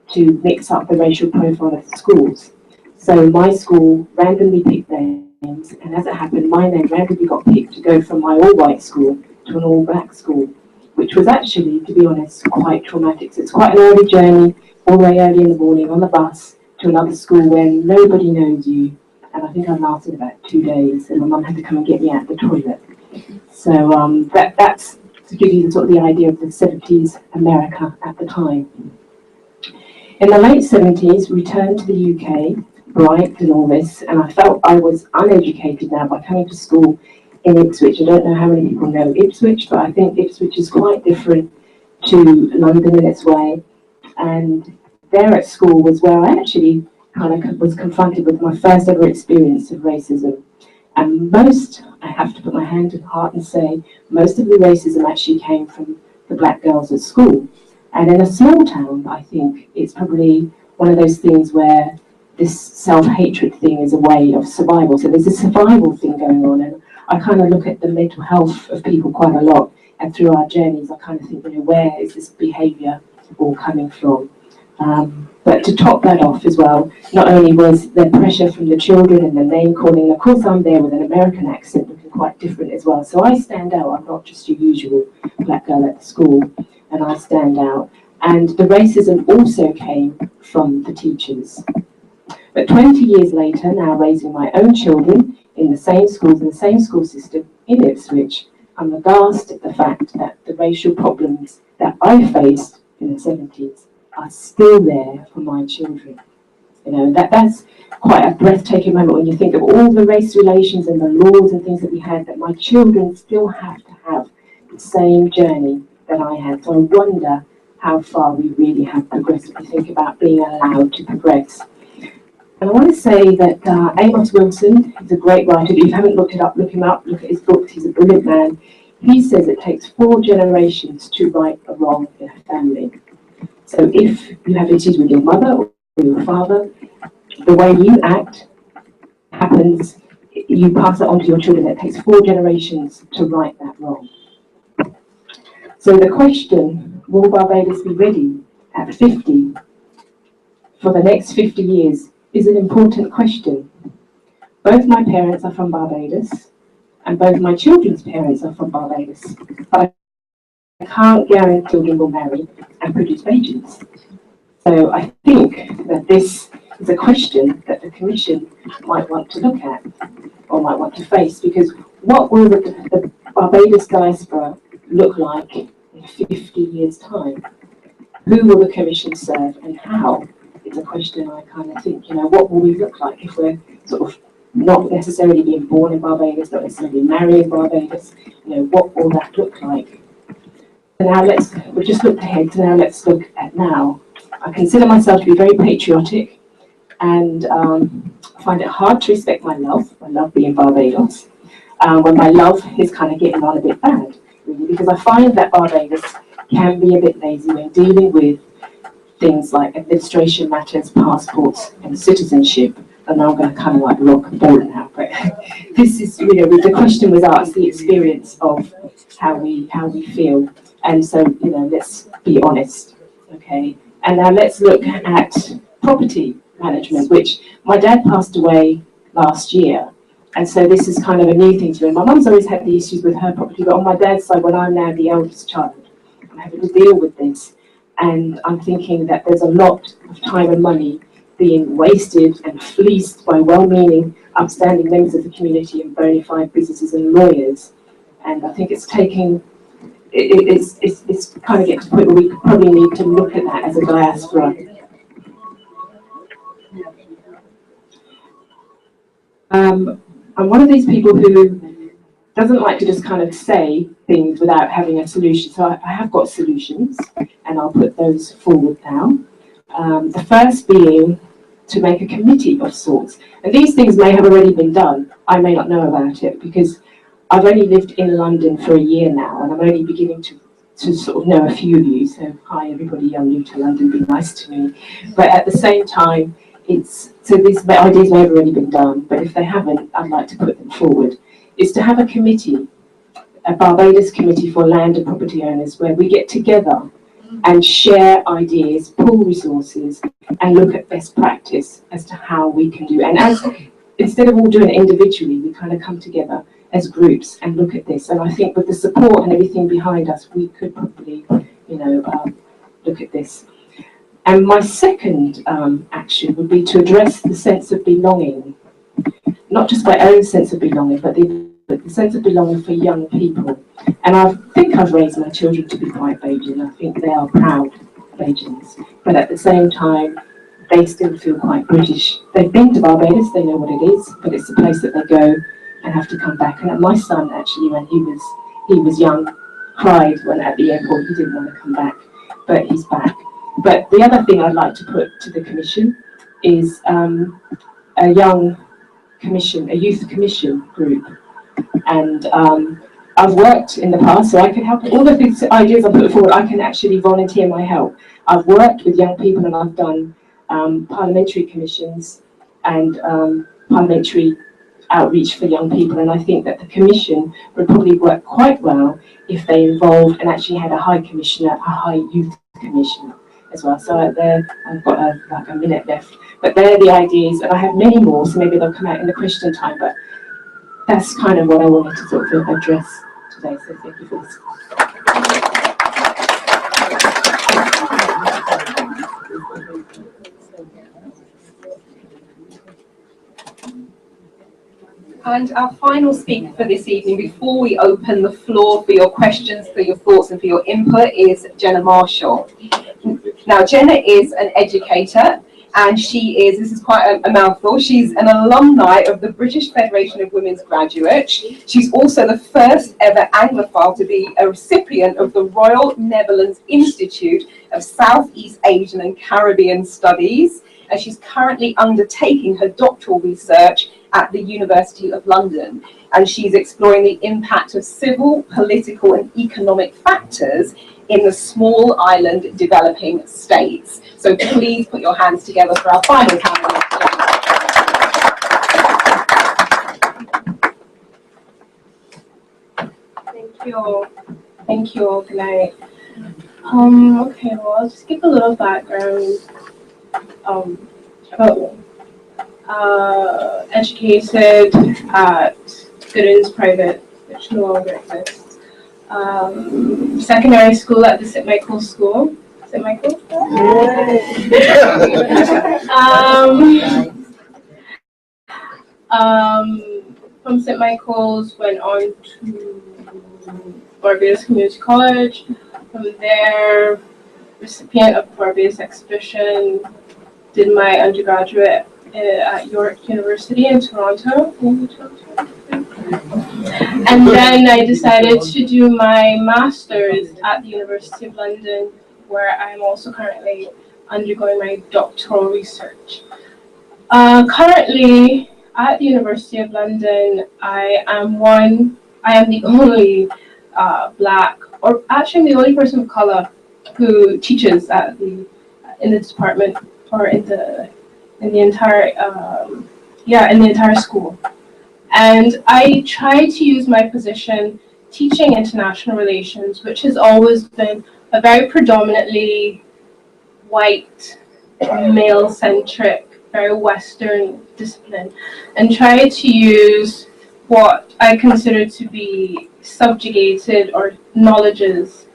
to mix up the racial profile of the schools. So my school randomly picked names, and as it happened, my name randomly got picked to go from my all-white school to an all-black school, which was actually, to be honest, quite traumatic. So it's quite an early journey, all the way early in the morning on the bus to another school where nobody knows you. And I think I lasted about 2 days, and my mum had to come and get me out of the toilet. So that's to give you the idea of the 70s America at the time. In the late 70s, returned to the UK, bright and all this, and I felt I was uneducated now by coming to school in Ipswich. I don't know how many people know Ipswich, but I think Ipswich is quite different to London in its way. And there at school was where I actually kind of was confronted with my first ever experience of racism. And most, I have to put my hand in heart and say, most of the racism actually came from the black girls at school. And in a small town, I think it's probably one of those things where this self-hatred thing is a way of survival. So there's a survival thing going on. And I kind of look at the mental health of people quite a lot. And through our journeys, I kind of think, where is this behaviour all coming from? But to top that off as well, not only was there pressure from the children and the name calling, of course I'm there with an American accent looking quite different as well. So I stand out. I'm not just your usual black girl at the school, and I stand out. And the racism also came from the teachers. But 20 years later, now raising my own children in the same schools, in the same school system in Ipswich, I'm aghast at the fact that the racial problems that I faced in the 70s are still there for my children. You know, that's quite a breathtaking moment when you think of all the race relations and the laws and things that we had, that my children still have to have the same journey that I had. So I wonder how far we really have progressed if you think about being allowed to progress. And I want to say that Amos Wilson is a great writer. If you haven't looked it up, look him up, look at his books. He's a brilliant man. He says it takes 4 generations to right a wrong in a family. So if you have issues with your mother or your father, the way you act happens, you pass it on to your children. It takes 4 generations to right that wrong. So the question, will Barbados be ready at 50 for the next 50 years, is an important question. Both my parents are from Barbados, and both my children's parents are from Barbados. But I can't guarantee children will marry and produce babies. So I think that this is a question that the Commission might want to look at, or might want to face, because what will the Barbados diaspora look like in 50 years' time? Who will the Commission serve, and how? It's a question I kind of think, you know, what will we look like if we're sort of not necessarily being born in Barbados, not necessarily marrying Barbados, you know, what will that look like? And now we've just looked ahead, so now let's look at now. I consider myself to be very patriotic, and find it hard to respect my love being Barbados, when my love is kind of getting on a bit bad, really, because I find that Barbados can be a bit lazy when dealing with things like administration matters, passports, and citizenship. And I'm going to kind of like rock the boat now, but this is, you know, the question was asked, the experience of how we feel. And so, you know, let's be honest, okay? And now let's look at property management, which my dad passed away last year. And so this is kind of a new thing to me. My mum's always had the issues with her property, but on my dad's side, when I'm now the eldest child, I'm having to deal with this. And I'm thinking that there's a lot of time and money being wasted and fleeced by well-meaning, upstanding members of the community and bona fide businesses and lawyers. And I think it's taking, it's kind of getting to the point where we probably need to look at that as a diaspora. I'm one of these people who doesn't like to just kind of say things without having a solution. So I have got solutions, and I'll put those forward now. The first being to make a committee of sorts. And these things may have already been done. I may not know about it because I've only lived in London for a year now, and I'm only beginning to sort of know a few of you. So hi everybody, I'm new to London, be nice to me. But at the same time, so these ideas may have already been done, but if they haven't, I'd like to put them forward. Is to have a committee, a Barbados committee for land and property owners, where we get together and share ideas, pool resources, and look at best practice as to how we can do. And instead of all doing it individually, we kind of come together as groups and look at this. And I think with the support and everything behind us, we could probably, you know, look at this. And my second action would be to address the sense of belonging. Not just my own sense of belonging, but the sense of belonging for young people. And I think I've raised my children to be quite Bajan. I think they are proud Bajans. But at the same time, they still feel quite British. They've been to Barbados, they know what it is, but it's a place that they go and have to come back. And my son, actually, when he was young, cried when at the airport he didn't want to come back, but he's back. But the other thing I'd like to put to the Commission is a young commission, a youth commission group. And I've worked in the past, so I can help. All of these ideas I put forward, I can actually volunteer my help. I've worked with young people, and I've done parliamentary commissions and parliamentary outreach for young people. And I think that the Commission would probably work quite well if they involved and actually had a high commissioner, a high youth commissioner as well. So there, I've got like a minute left. But they're the ideas, and I have many more, so maybe they'll come out in the question time. But that's kind of what I wanted to sort of address today. So thank you for this. And our final speaker for this evening, before we open the floor for your questions, for your thoughts and for your input, is Jenna Marshall. Now, Jenna is an educator, and she is, this is quite a mouthful, she's an alumni of the British Federation of Women's Graduates. She's also the first ever Anglophile to be a recipient of the Royal Netherlands Institute of Southeast Asian and Caribbean Studies, and she's currently undertaking her doctoral research at the University of London. And she's exploring the impact of civil, political and economic factors in the small island developing states. So please put your hands together for our final panel. Thank you. Thank you all. Good night. Okay, well, I'll just give a little background about me. Educated at Goodens Private, which no longer exists. Secondary school at the St. Michael's School. St. Michael's? From St. Michael's, went on to Barbados Community College. From there, recipient of Barbados Exhibition, did my undergraduate at York University in Toronto. And then I decided to do my master's at the University of London, where I'm also currently undergoing my doctoral research. Currently at the University of London, I am the only Black, or actually the only person of color who teaches in the department, or in the entire school. And I try to use my position teaching international relations, which has always been a very predominantly white, male-centric, very Western discipline, and try to use what I consider to be subjugated or knowledges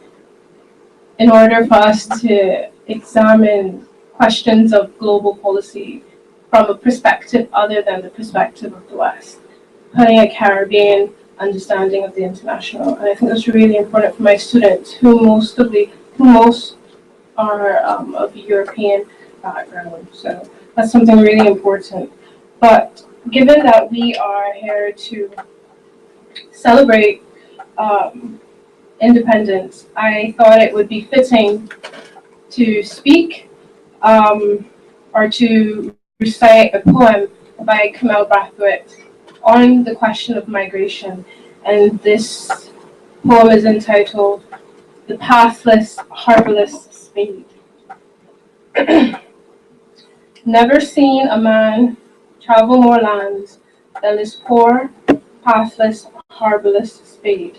in order for us to examine questions of global policy from a perspective other than the perspective of the West, putting a Caribbean understanding of the international. And I think that's really important for my students, who most are of European background. So that's something really important. But given that we are here to celebrate independence, I thought it would be fitting to speak or to recite a poem by Kamel Brathwaite on the question of migration. And this poem is entitled "The Pathless, Harborless Spade." Never seen a man travel more lands than this poor, pathless, harborless spade.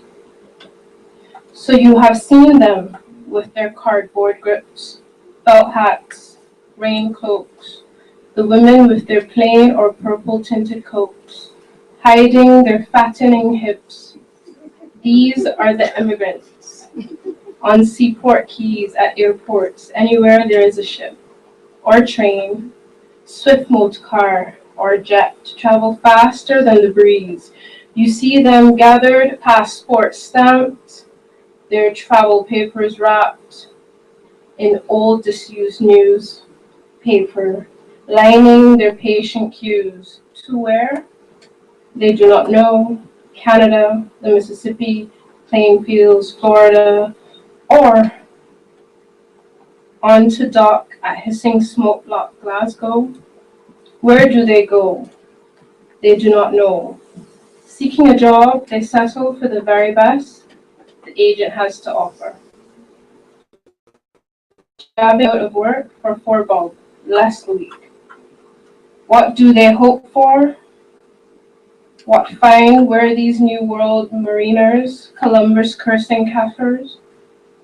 So you have seen them with their cardboard grips, felt hats, rain cloaks, the women with their plain or purple tinted coats, hiding their fattening hips. These are the immigrants on seaport quays, at airports, anywhere there is a ship or train, swift motor car or jet, travel faster than the breeze. You see them gathered, passports stamped, their travel papers wrapped in old disused news paper, lining their patient queues. To where? They do not know. Canada, the Mississippi, Plainfields, Florida, or on to dock at hissing smoke block Glasgow. Where do they go? They do not know. Seeking a job, they settle for the very best the agent has to offer. Out of work for £4 less a week. What do they hope for? What find where these new world mariners, Columbus cursing Kaffirs?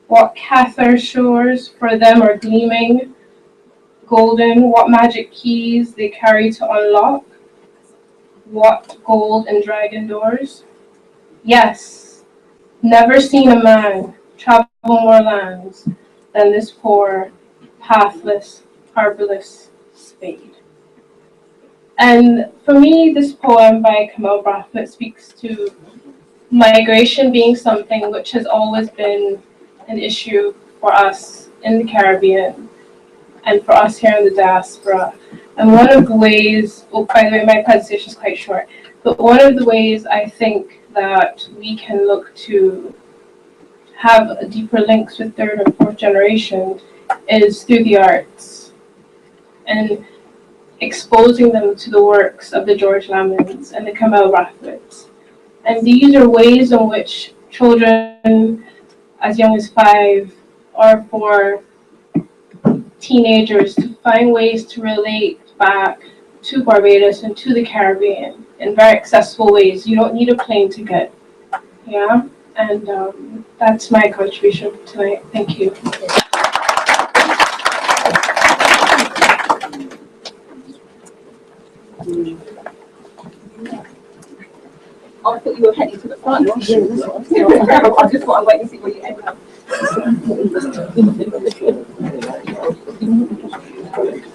What Cathar shores for them are gleaming, golden? What magic keys they carry to unlock? What gold and dragon doors? Yes, never seen a man travel more lands than this poor, pathless, harborless spade. And for me, this poem by Kamal Brathwaite speaks to migration being something which has always been an issue for us in the Caribbean and for us here in the diaspora. And one of the ways, oh, by the way, my presentation is quite short, but one of the ways I think that we can look to have deeper links with third and fourth generation is through the arts and exposing them to the works of the George Lamons and the Kamal Brathwaites. And these are ways in which children as young as 5 or 4 teenagers to find ways to relate back to Barbados and to the Caribbean in very accessible ways. You don't need a plane ticket. Yeah? And that's my contribution tonight. Thank you. I thought you were heading to the front. I just thought I'd wait and see where you ended up.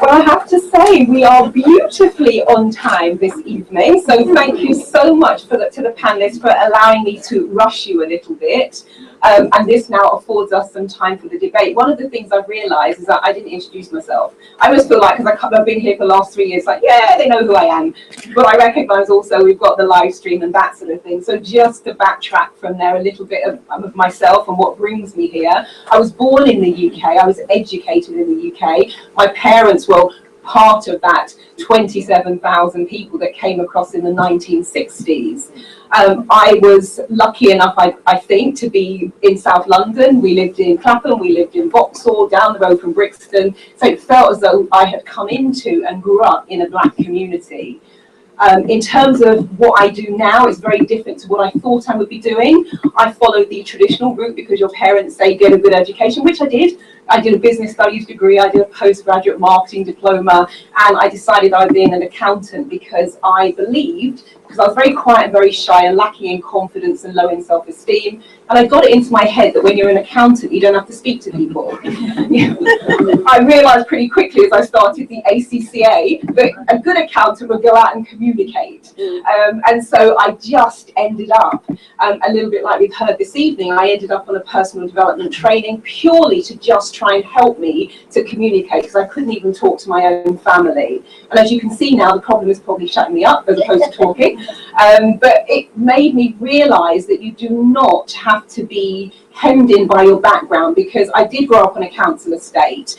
Well, I have to say, we are beautifully on time this evening. So thank you so much to the panelists for allowing me to rush you a little bit. And this now affords us some time for the debate. One of the things I've realised is that I didn't introduce myself. I always feel like, because I've been here for the last 3 years, like, yeah, they know who I am. But I recognise also we've got the live stream and that sort of thing. So just to backtrack from there a little bit of myself and what brings me here. I was born in the UK. I was educated in the UK. My parents were part of that 27,000 people that came across in the 1960s. I was lucky enough, I think, to be in South London. We lived in Clapham, we lived in Vauxhall, down the road from Brixton. So it felt as though I had come into and grew up in a black community. In terms of what I do now, it's very different to what I thought I would be doing. I followed the traditional route because your parents say get a good education, which I did. I did a business studies degree, I did a postgraduate marketing diploma, and I decided I would be an accountant because I believed, because I was very quiet and very shy and lacking in confidence and low in self-esteem, and I got it into my head that when you're an accountant, you don't have to speak to people. I realised pretty quickly as I started the ACCA that a good accountant would go out and communicate. And so I just ended up, a little bit like we've heard this evening, I ended up on a personal development training purely to just try and help me to communicate, because I couldn't even talk to my own family. And as you can see now, the problem is probably shutting me up as opposed to talking. But it made me realise that you do not have to be hemmed in by your background, because I did grow up on a council estate.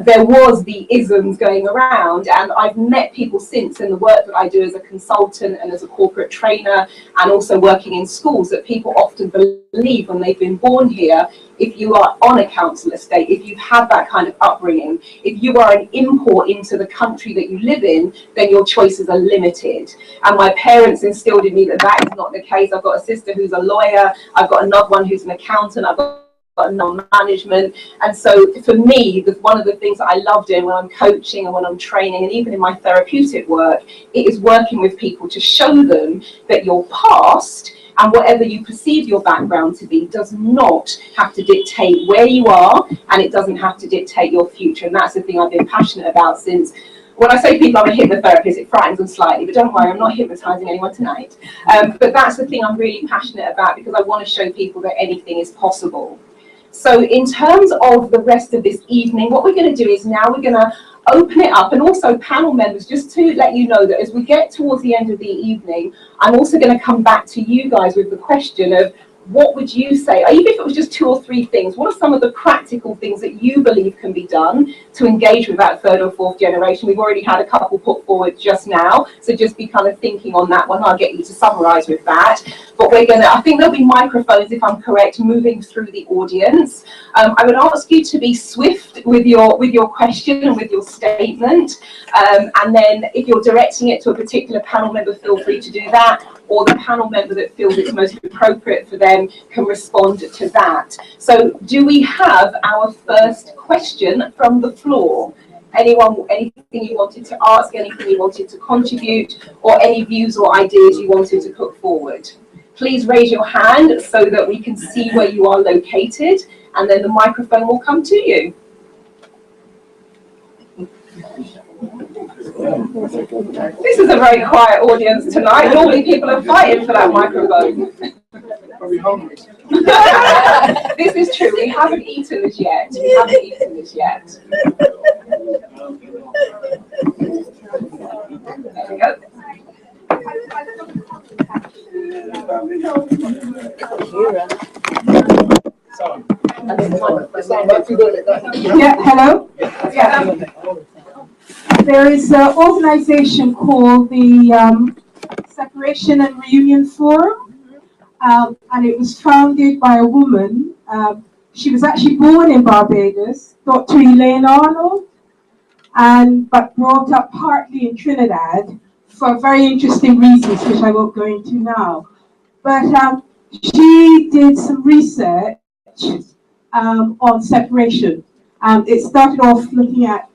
There was the isms going around, and I've met people since in the work that I do as a consultant and as a corporate trainer, and also working in schools, that people often believe when they've been born here, if you are on a council estate, if you've had that kind of upbringing, if you are an import into the country that you live in, then your choices are limited. And my parents instilled in me that that is not the case. I've got a sister who's a lawyer, I've got another one who's an accountant, I've got non-management. And so for me, one of the things that I love doing when I'm coaching and when I'm training and even in my therapeutic work, it is working with people to show them that your past and whatever you perceive your background to be does not have to dictate where you are, and it doesn't have to dictate your future. And that's the thing I've been passionate about since. When I say people, I'm a hypnotherapist, it frightens them slightly, but don't worry, I'm not hypnotising anyone tonight. But that's the thing I'm really passionate about, because I want to show people that anything is possible. So in terms of the rest of this evening, what we're going to do is now we're going to open it up, and also panel members, just to let you know that as we get towards the end of the evening, I'm also going to come back to you guys with the question of, what would you say, even if it was just 2 or 3 things, what are some of the practical things that you believe can be done to engage with that 3rd or 4th generation? We've already had a couple put forward just now, so just be kind of thinking on that one. I'll get you to summarise with that. But we're going to, I think there'll be microphones, if I'm correct, moving through the audience. I would ask you to be swift with your question and with your statement. And then if you're directing it to a particular panel member, feel free to do that, or the panel member that feels it's most appropriate for them can respond to that. So do we have our first question from the floor? Anyone, anything you wanted to ask, anything you wanted to contribute, or any views or ideas you wanted to put forward? Please raise your hand so that we can see where you are located, and then the microphone will come to you. This is a very quiet audience tonight. Normally people are fighting for that microphone. Are we hungry? This is true. We haven't eaten this yet. We haven't eaten this yet. There we go. Yeah, hello? Yeah. There is an organization called the Separation and Reunion Forum, and it was founded by a woman. She was actually born in Barbados, Dr. Elaine Arnold, but brought up partly in Trinidad for very interesting reasons, which I won't go into now. But she did some research on separation. It started off looking at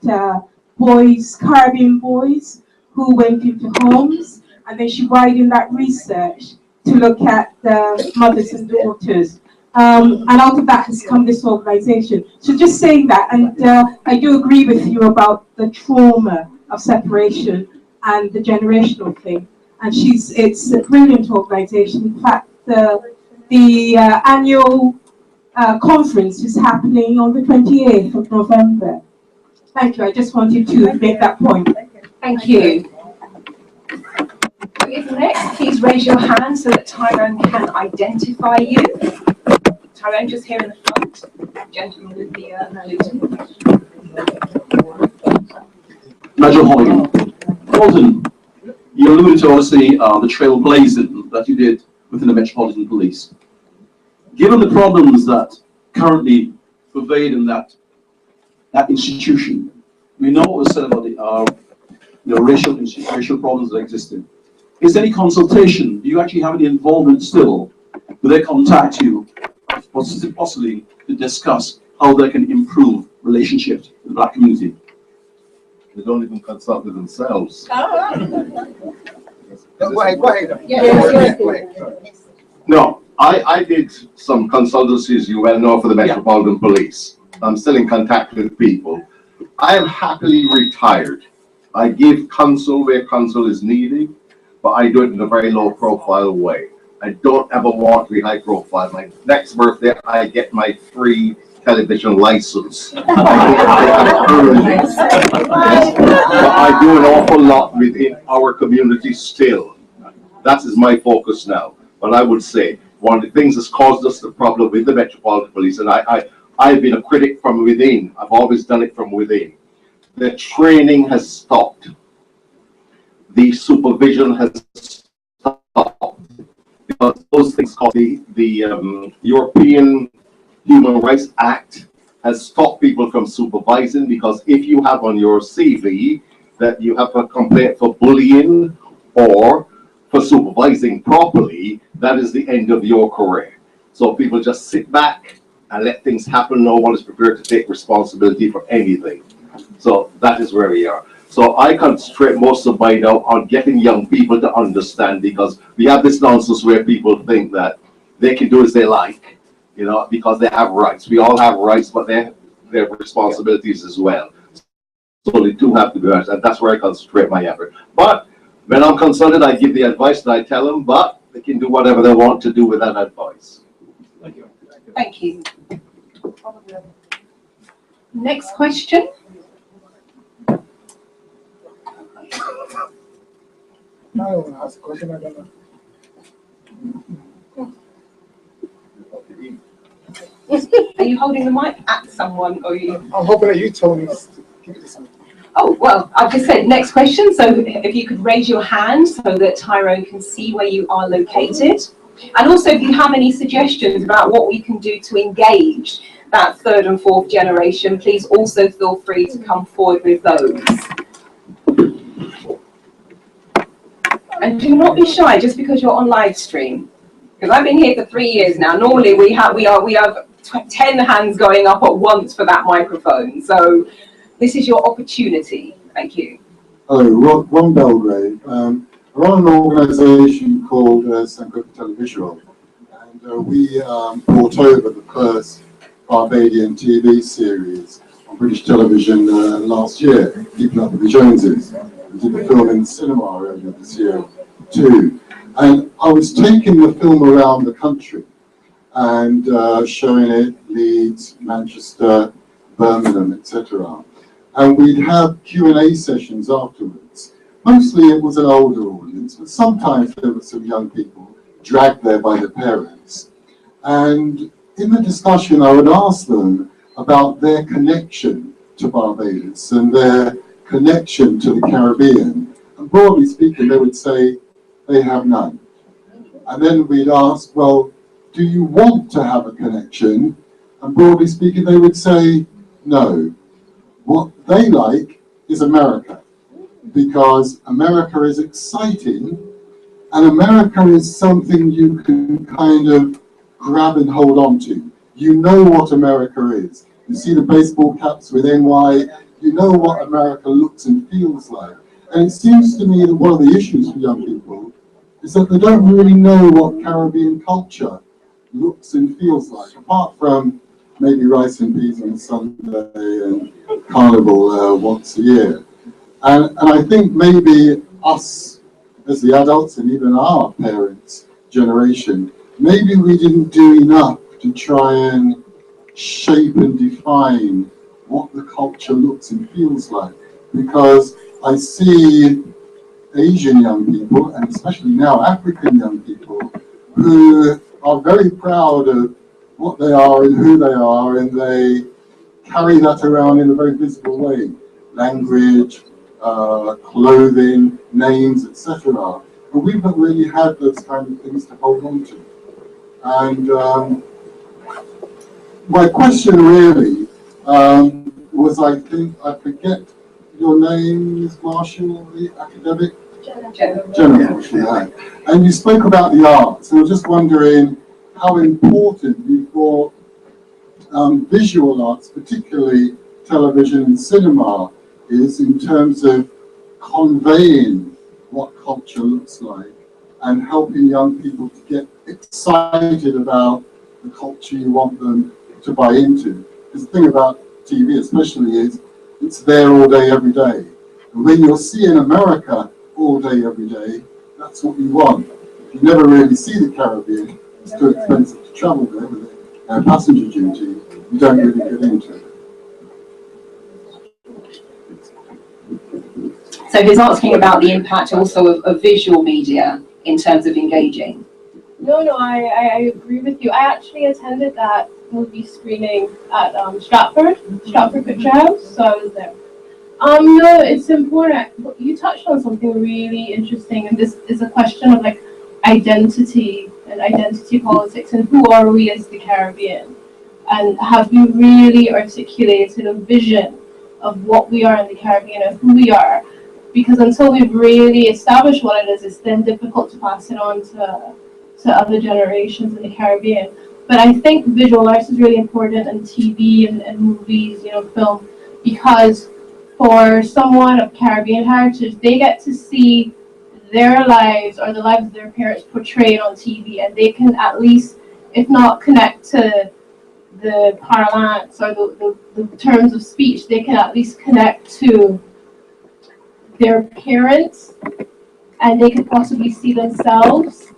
boys, Caribbean boys, who went into homes, and then she widened that research to look at mothers and daughters. And out of that has come this organization. So just saying that, and I do agree with you about the trauma of separation and the generational thing. And it's a brilliant organization. In fact, the annual conference is happening on the 28th of November. Thank you. I just wanted to make that point. Thank you. Who is next? Please raise your hand so that Tyrone can identify you. Tyrone, just here in the front. Gentleman with the Major Colton, you alluded to obviously the trailblazing that you did within the Metropolitan Police. Given the problems that currently pervade in that institution, we know what was said about the racial problems that existed. Is there any consultation? Do you actually have any involvement still? Do they contact you, possibly to discuss how they can improve relationships with the Black community? They don't even consult with themselves. Go ahead. No, I did some consultancies, you well know, for the Metropolitan Police. I'm still in contact with people. I am happily retired. I give counsel where counsel is needed, but I do it in a very low profile way. I don't ever want to be high profile. My next birthday, I get my free television license. But I do an awful lot within our community still. That is my focus now. But I would say one of the things that's caused us the problem with the Metropolitan Police, and I've been a critic from within. I've always done it from within. The training has stopped. The supervision has stopped. Because those things called the European Human Rights Act has stopped people from supervising, because if you have on your CV that you have a complaint for bullying or for supervising properly, that is the end of your career. So people just sit back and let things happen. No one is prepared to take responsibility for anything. So that is where we are. So I concentrate most of my now on getting young people to understand, because we have this nonsense where people think that they can do as they like, you know, because they have rights. We all have rights, but they have responsibilities as well. So they do have to be right, and that's where I concentrate my effort. But when I'm consulted, I give the advice that I tell them, but they can do whatever they want to do with that advice. Thank you. Thank you. Next question. I don't want to ask a question. I don't know. Are you holding the mic at someone, or are you? I'm hoping that you told me to give it to someone. Oh, well, I've just said next question. So if you could raise your hand so that Tyrone can see where you are located. And also, if you have any suggestions about what we can do to engage that third and fourth generation, please also feel free to come forward with those. And do not be shy just because you're on live stream. Because I've been here for 3 years now. Normally we have 10 hands going up at once for that microphone. So this is your opportunity. Thank you. Hello, Ron Belgrave. I run an organisation called Sankofa Televisual, and we brought over the first Barbadian TV series on British television last year, Keeping Up with the Joneses. We did the film in the cinema earlier this year too. And I was taking the film around the country and showing it Leeds, Manchester, Birmingham, etc. And we'd have Q&A sessions afterwards. Mostly it was an older audience, but sometimes there were some young people dragged there by their parents. And in the discussion, I would ask them about their connection to Barbados and their connection to the Caribbean. And broadly speaking, they would say they have none. And then we'd ask, well, do you want to have a connection? And broadly speaking, they would say no. What they like is America, because America is exciting, and America is something you can kind of grab and hold on to. You know what America is. You see the baseball caps with NY, you know what America looks and feels like. And it seems to me that one of the issues for young people is that they don't really know what Caribbean culture looks and feels like, apart from maybe rice and peas on Sunday and carnival once a year. And I think maybe us as the adults and even our parents' generation, maybe we didn't do enough to try and shape and define what the culture looks and feels like. Because I see Asian young people, and especially now African young people, who are very proud of what they are and who they are, and they carry that around in a very visible way. Language, clothing, names, etc. But we've not really had those kind of things to hold on to. And my question really was, I forget your name, Ms. Marshall, the academic? Jenna Marshall, yeah. And you spoke about the arts, and I was just wondering how important you thought visual arts, particularly television and cinema, is in terms of conveying what culture looks like and helping young people to get excited about the culture you want them to buy into. Because the thing about TV especially is it's there all day, every day. And when you're seeing America all day, every day, that's what you want. You never really see the Caribbean. It's too expensive to travel there with passenger duty. You don't really get into it. So he's asking about the impact also of visual media in terms of engaging. No, I agree with you. I actually attended that movie screening at Stratford Picture House, so I was there. No, it's important. You touched on something really interesting, and this is a question of like identity and identity politics, and who are we as the Caribbean? And have we really articulated a vision of what we are in the Caribbean and who we are? Because until we've really established what it is, it's then difficult to pass it on to other generations in the Caribbean. But I think visual arts is really important in TV and movies, film, because for someone of Caribbean heritage, they get to see their lives or the lives of their parents portrayed on TV, and they can at least, if not connect to the parlance or the terms of speech, they can at least connect to their parents, and they could possibly see themselves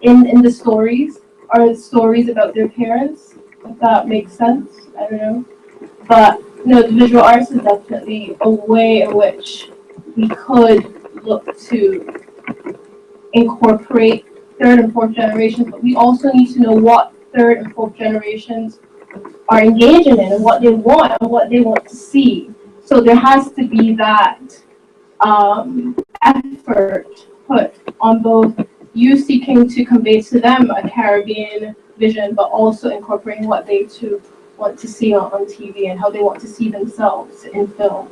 in the stories or stories about their parents, if that makes sense. I don't know. But the visual arts is definitely a way in which we could look to incorporate third and fourth generations, but we also need to know what third and fourth generations are engaging in and what they want and what they want to see. So there has to be that effort put on both you seeking to convey to them a Caribbean vision, but also incorporating what they too want to see on TV and how they want to see themselves in film.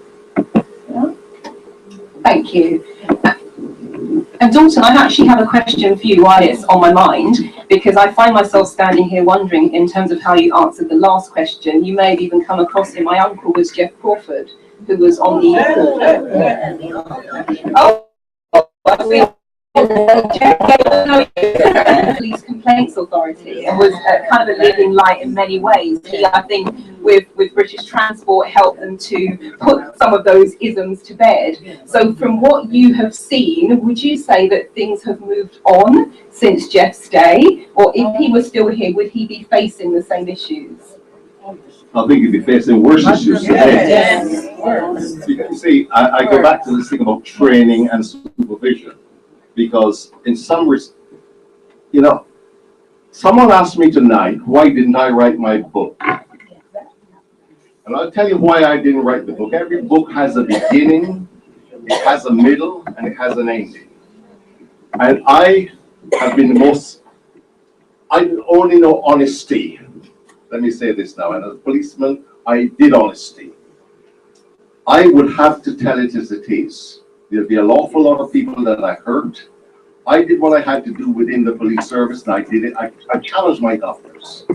Yeah? Thank you. And Dalton, I actually have a question for you while it's on my mind, because I find myself standing here wondering, in terms of how you answered the last question, you may have even come across him. My uncle was Jeff Crawford, who was on the... Police Complaints Authority and was kind of a leading light in many ways. He, I think, with British Transport, helped them to put some of those isms to bed. So from what you have seen, would you say that things have moved on since Jeff's day? Or if he was still here, would he be facing the same issues? I think he'd be facing worse issues today. You see, I go back to this thing about training and supervision, because in some respects, you know, someone asked me tonight, why didn't I write my book? And I'll tell you why I didn't write the book. Every book has a beginning, it has a middle, and it has an ending. And I have been the most, I only know honesty. Let me say this now, and as a policeman, I did honesty. I would have to tell it as it is. There'll be an awful lot of people that I hurt. I did what I had to do within the police service, and I did it. I challenged my governors.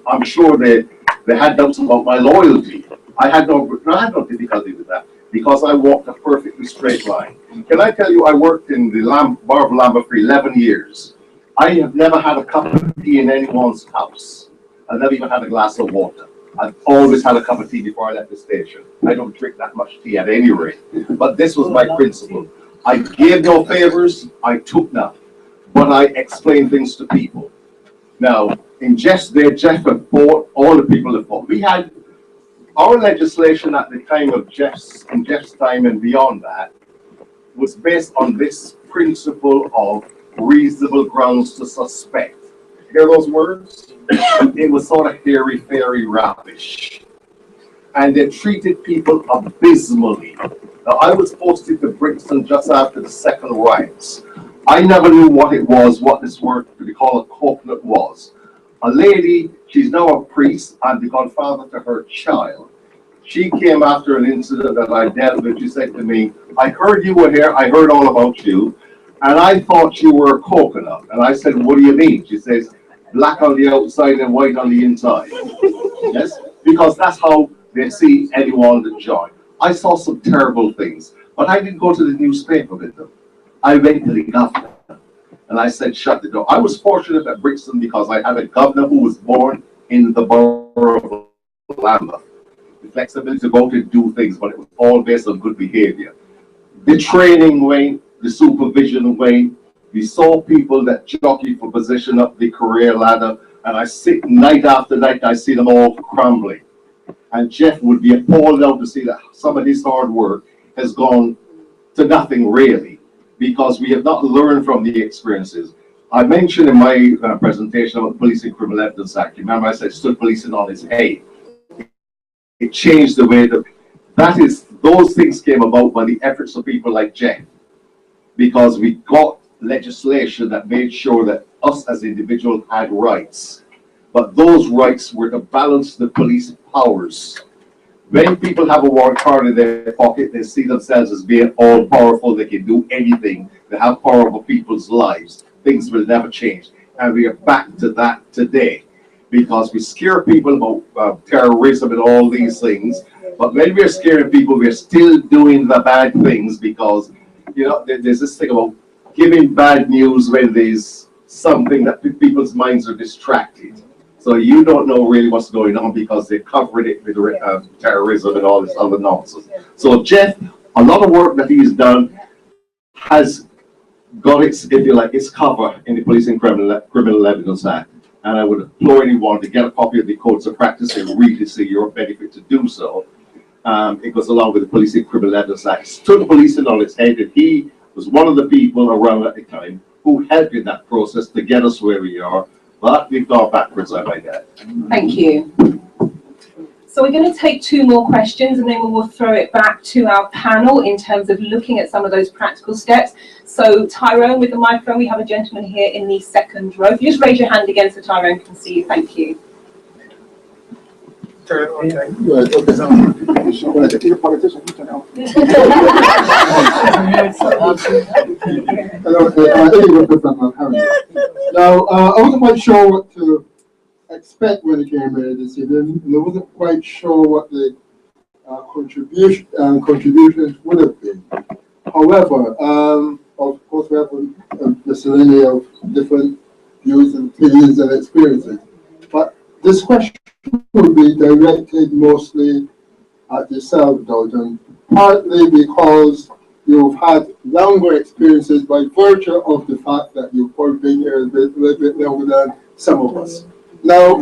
I'm sure they had doubts about my loyalty. I had no difficulty with that, because I walked a perfectly straight line. Can I tell you, I worked in the Bar of Lambeth for 11 years. I have never had a cup of tea in anyone's house. I've never even had a glass of water. I've always had a cup of tea before I left the station. I don't drink that much tea at any rate. But this was my principle. I gave no favors, I took none. But I explained things to people. Now, in Jeff's day, Jeff had fought, all the people had fought. We had our legislation at the time of Jeff's time and beyond that was based on this principle of reasonable grounds to suspect. Hear those words? It was sort of hairy-fairy rubbish. And they treated people abysmally. Now, I was posted to Brixton just after the second riots. I never knew what it was, what this word we call a coconut was. A lady, she's now a priest, I'm the godfather to her child. She came after an incident that I dealt with. She said to me, I heard you were here, I heard all about you, and I thought you were a coconut. And I said, what do you mean? She says, black on the outside and white on the inside. Yes, because that's how they see anyone that joined. I saw some terrible things, but I didn't go to the newspaper with them. I went to the governor and I said, shut the door. I was fortunate at Brixton because I had a governor who was born in the borough of Lambeth. The flexibility to go to do things, but it was all based on good behavior. The training waned, the supervision waned. We saw people that jockey for position up the career ladder, and I sit night after night, I see them all crumbling. And Jeff would be appalled now to see that some of his hard work has gone to nothing really, because we have not learned from the experiences. I mentioned in my presentation about the Police and Criminal Evidence Act. Remember I said stood policing on its head. It changed the way those things came about by the efforts of people like Jeff, because we got legislation that made sure that us as individuals had rights, but those rights were to balance the police powers. When people have a warrant card in their pocket, they see themselves as being all powerful, they can do anything, they have power over people's lives. Things will never change, and we are back to that today, because we scare people about terrorism and all these things, but when we're scaring people, we're still doing the bad things, because you know there's this thing about giving bad news when there's something that people's minds are distracted. So you don't know really what's going on because they're covering it with terrorism and all this other nonsense. So Jeff, a lot of work that he's done has got its, if you like, its cover in the Police and Criminal Evidence Act. And I would implore anyone to get a copy of the Codes of Practice and read to see your benefit to do so. It goes along with the Police and Criminal Evidence Act. Stood the policing on its head, and he was one of the people around at the time who helped in that process to get us where we are, but we've gone backwards, I might add. Thank you. So we're going to take two more questions and then we will throw it back to our panel in terms of looking at some of those practical steps. So Tyrone with the microphone, we have a gentleman here in the second row. If you just raise your hand again so Tyrone can see you, thank you. Hello, now, I wasn't quite sure what to expect when it came here this evening, and I wasn't quite sure what the contributions would have been. However, of course, we have a miscellany of different views and opinions and experiences. But this question will be directed mostly at yourself, Dalton, partly because you've had longer experiences by virtue of the fact that you've probably been here a little bit longer than some of us. Now,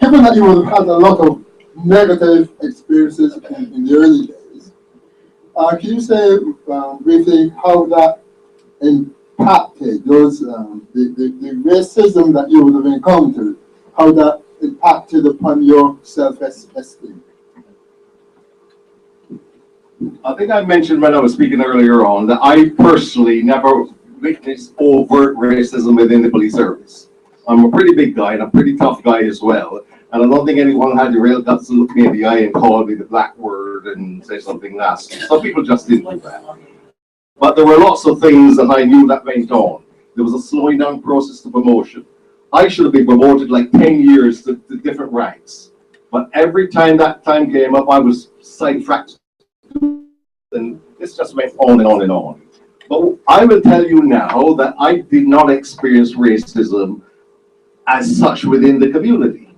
given that you would have had a lot of negative experiences in the early days, can you say briefly how that impacted those the racism that you would have encountered, how that impacted upon your self-esteem? I think I mentioned when I was speaking earlier on that I personally never witnessed overt racism within the police service. I'm a pretty big guy and a pretty tough guy as well. And I don't think anyone had the real guts to look me in the eye and call me the black word and say something nasty. Some people just didn't do that. But there were lots of things that I knew that went on. There was a slowing down process to promotion. I should have been promoted like 10 years to different ranks. But every time that time came up, I was sidetracked. And this just went on and on and on. But I will tell you now that I did not experience racism as such within the community,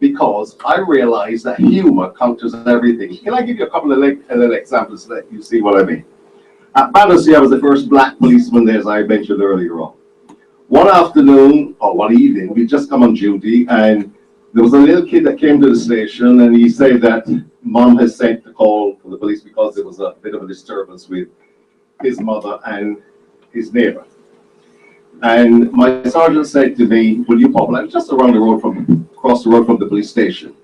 because I realized that humor counters everything. Can I give you a couple of little examples so that you see what I mean? At Battersea, I was the first black policeman there, as I mentioned earlier on. One afternoon, or one evening, we'd just come on duty, and there was a little kid that came to the station, and he said that Mom has sent the call for the police because there was a bit of a disturbance with his mother and his neighbor. And my sergeant said to me, will you pop? I was just across the road from the police station.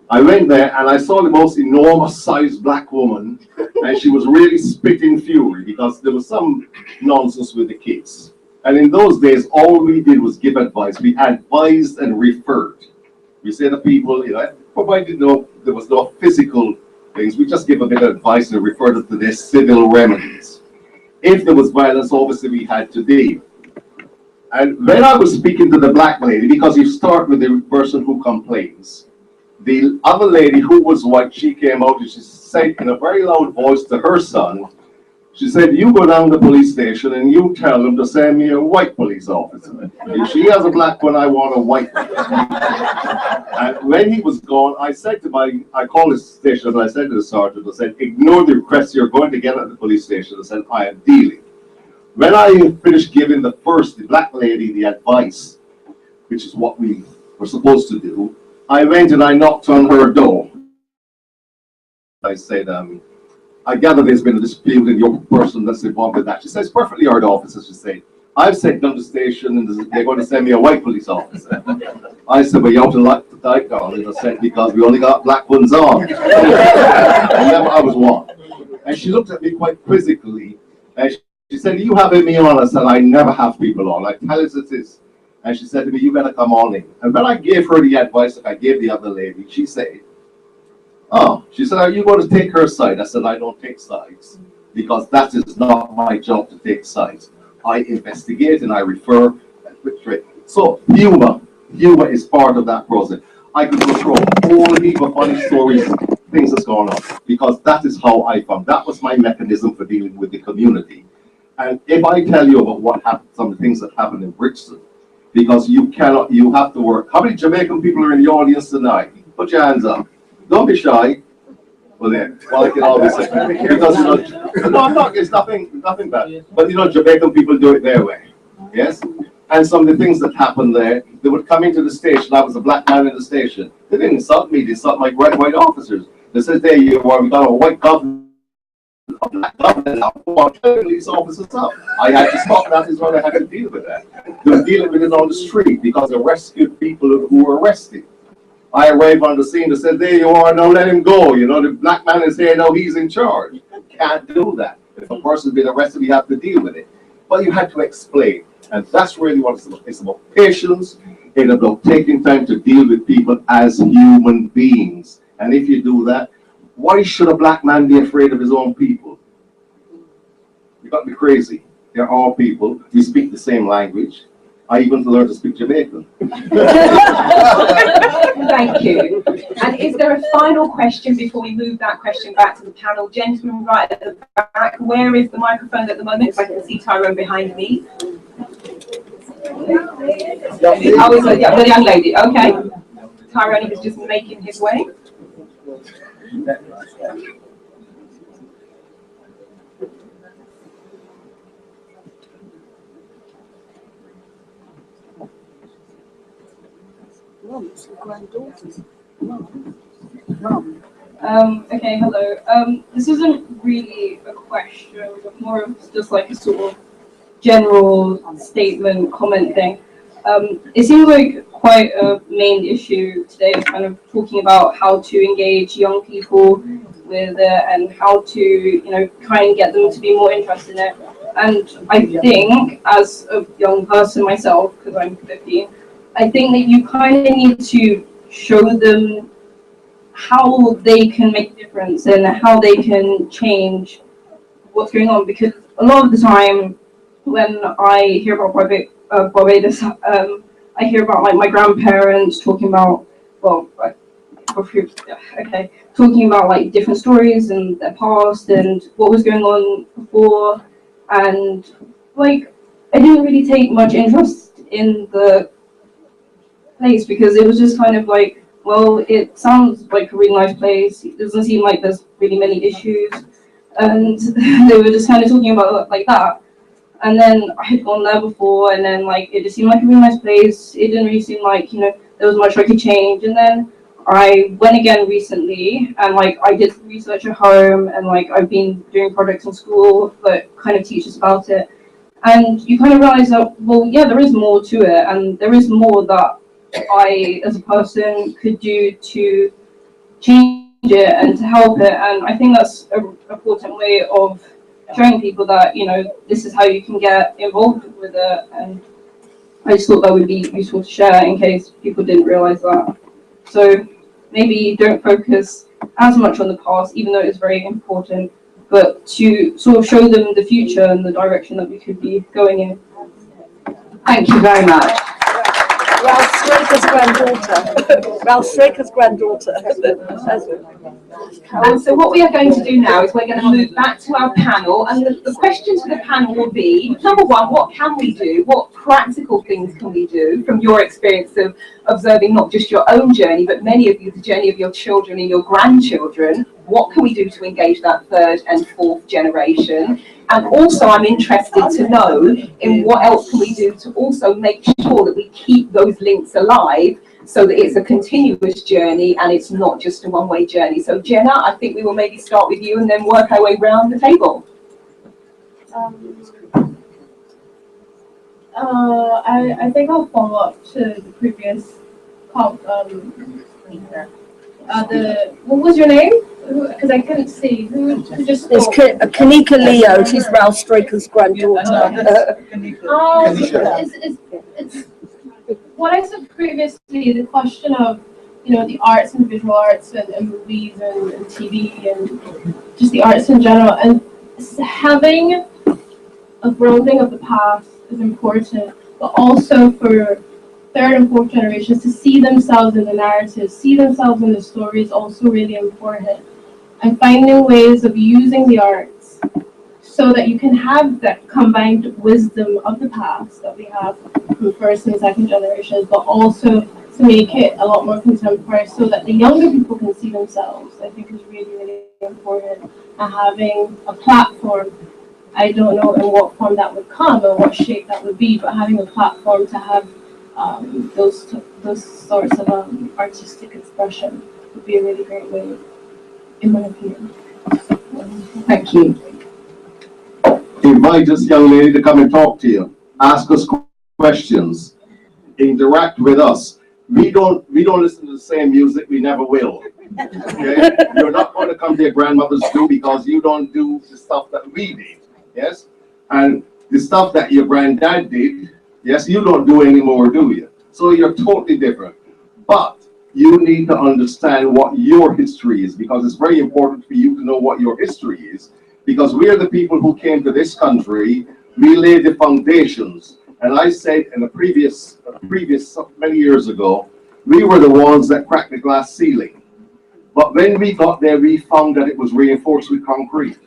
I went there and I saw the most enormous sized black woman, and she was really spitting fury because there was some nonsense with the kids. And in those days, all we did was give advice. We advised and referred. We say to people, provided there was no physical things, we just give a bit of advice and refer them to their civil remedies. If there was violence, obviously we had to deal. And when I was speaking to the black lady, because you start with the person who complains, the other lady who was white, she came out and she said in a very loud voice to her son, she said, you go down to the police station and you tell them to send me a white police officer. If she has a black one, I want a white one. And when he was gone, I said to I called the station and I said to the sergeant, I said, ignore the request you're going to get at the police station. I said, I am dealing. When I finished giving the black lady the advice, which is what we were supposed to do, I went and I knocked on her door. I said, I gather there's been a dispute in your person that's involved with that. She says, perfectly hard officer, she said. I've sent them to the station and they're going to send me a white police officer. I said, well, you have to lock the tight down, and I said, because we only got black ones on. And then I was one. And she looked at me quite quizzically, and she said, you having me on? I said, I never have people on. I tell us it is. And she said to me, you better come on in. And when I gave her the advice that I gave the other lady, she said, oh, she said, are you going to take her side? I said, I don't take sides, because that is not my job to take sides. I investigate and I refer and portray. So humor is part of that process. I could go through a whole heap of funny stories, things that's going on, because that is how I found. That was my mechanism for dealing with the community. And if I tell you about what happened, some of the things that happened in Brixton, because you have to work. How many Jamaican people are in the audience tonight? Put your hands up. Don't be shy. Well, I can always say, because it's nothing bad. But Jamaican people do it their way. Yes? And some of the things that happened there, they would come into the station. I was a black man in the station. They didn't insult me, they insult my white officers. They said, there you are, we got a white governor. A black governor now, police officers up. I had to stop that, is what I had to deal with that. They were dealing with it on the street because they rescued people who were arrested. I arrived on the scene and said, there you are, now let him go. The black man is here, now he's in charge. Can't do that. If a person's been arrested, we have to deal with it. But you had to explain. And that's really what it's about. It's about patience. It's about taking time to deal with people as human beings. And if you do that, why should a black man be afraid of his own people? You got to be crazy. They're all people. We speak the same language. I even learned to speak Jamaican. Thank you. And is there a final question before we move that question back to the panel? Gentleman right at the back, where is the microphone at the moment? Because I can see Tyrone behind me. Oh, is it, yeah, the young lady, okay. Tyrone is just making his way. Okay, hello. This isn't really a question, but more of just like a sort of general statement, comment thing. It seems like quite a main issue today, kind of talking about how to engage young people with it and how to, you know, try and get them to be more interested in it. And I think, as a young person myself, because I'm 15, I think that you kind of need to show them how they can make a difference and how they can change what's going on. Because a lot of the time, when I hear about Barbados, I hear about like my grandparents talking about, well, okay, talking about like different stories and their past and what was going on before, and like I didn't really take much interest in the place because it was just kind of like, well, it sounds like a really nice place. It doesn't seem like there's really many issues, and they were just kind of talking about it like that. And then I had gone there before, and then like it just seemed like a really nice place. It didn't really seem like, you know, there was much I could change. And then I went again recently, and like I did research at home, and like I've been doing projects in school that kind of teach us about it. And you kind of realize that, well, yeah, there is more to it, and there is more that I, as a person, could do to change it and to help it. And I think that's an important way of showing people that, you know, this is how you can get involved with it. And I just thought that would be useful to share in case people didn't realize that. So maybe don't focus as much on the past, even though it's very important, but to sort of show them the future and the direction that we could be going in. Thank you very much. Ralph Straker's granddaughter. Ralph Straker's granddaughter. And so what we are going to do now is we're going to move back to our panel, and the question to the panel will be, number one, what can we do? What practical things can we do from your experience of observing not just your own journey, but many of you, the journey of your children and your grandchildren? What can we do to engage that third and fourth generation? And also I'm interested to know in what else can we do to also make sure that we keep those links alive so that it's a continuous journey and it's not just a one-way journey. So Jenna, I think we will maybe start with you and then work our way around the table. I think I'll follow up to the previous what was your name? Because I couldn't see. Who just spoke? It's Kanika Leo. She's Ralph Straker's granddaughter. It's what I said previously, the question of, you know, the arts and visual arts and movies and TV and just the arts in general, and having a grounding of the past is important, but also for third and fourth generations to see themselves in the narrative, see themselves in the story is also really important. And finding ways of using the arts so that you can have that combined wisdom of the past that we have from first and second generations, but also to make it a lot more contemporary so that the younger people can see themselves, I think is really, really important. And having a platform, I don't know in what form that would come or what shape that would be, but having a platform to have those sorts of artistic expression would be a really great way, in my opinion. Thank you. Invite this young lady to come and talk to you. Ask us questions. Interact with us. We don't listen to the same music. We never will. Okay? You're not going to come to your grandmother's school because you don't do the stuff that we did. Yes? And the stuff that your granddad did, yes, you don't do anymore, do you? So you're totally different. But you need to understand what your history is, because it's very important for you to know what your history is, because we are the people who came to this country. We laid the foundations. And I said in a previous many years ago, we were the ones that cracked the glass ceiling. But when we got there, we found that it was reinforced with concrete.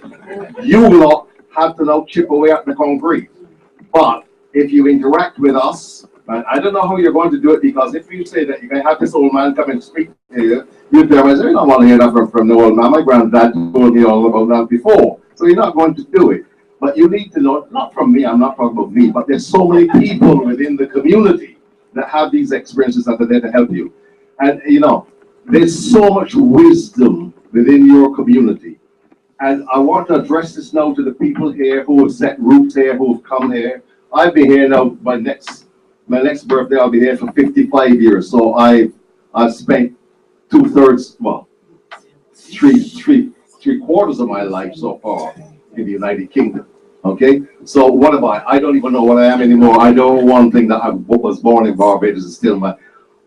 You lot have to now chip away at the concrete. But if you interact with us, and I don't know how you're going to do it, because if you say that you can have this old man come and speak to you, you'd be like, I don't want to hear that from the old man. My granddad told me all about that before. So you're not going to do it. But you need to know, not from me, I'm not talking about me, but there's so many people within the community that have these experiences that are there to help you. And you know, there's so much wisdom within your community. And I want to address this now to the people here who have set roots here, who have come here. I've been here now, my next birthday, I'll be here for 55 years. So I've spent 2/3, well, three quarters of my life so far in the United Kingdom. Okay, so what am I? I don't even know what I am anymore. I know one thing, that I was born in Barbados is still my.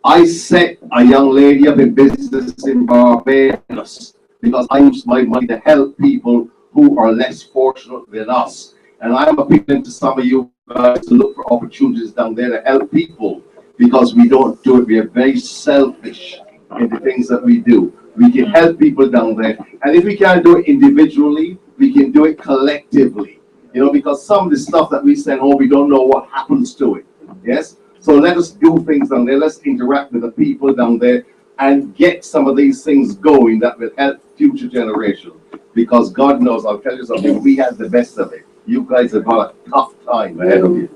I set a young lady up in business in Barbados because I use my money to help people who are less fortunate than us. And I'm appealing to some of you guys to look for opportunities down there to help people, because we don't do it. We are very selfish in the things that we do. We can help people down there. And if we can't do it individually, we can do it collectively. You know, because some of the stuff that we send home, we don't know what happens to it. Yes? So let us do things down there. Let's interact with the people down there and get some of these things going that will help future generations. Because God knows, I'll tell you something, we had the best of it. You guys have got a tough time ahead of you.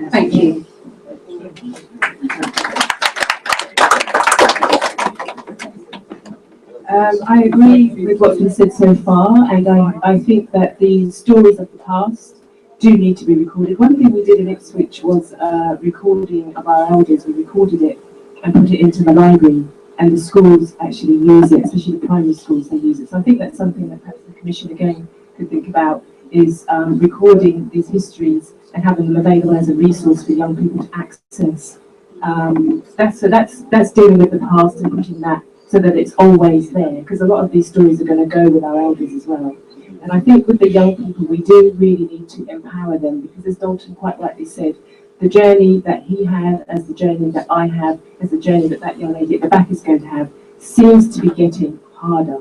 Thank you. I agree with what's been said so far, and I think that the stories of the past do need to be recorded. One thing we did in Ipswich was recording of our elders. We recorded it and put it into the library, and the schools actually use it, especially the primary schools, they use it. So I think that's something that perhaps the Commission again could think about, is recording these histories and having them available as a resource for young people to access. That's dealing with the past and putting that so that it's always there, because a lot of these stories are going to go with our elders as well. And I think with the young people, we do really need to empower them, because as Dalton quite rightly said, the journey that he had, as the journey that I have, as the journey that that young lady at the back is going to have, seems to be getting harder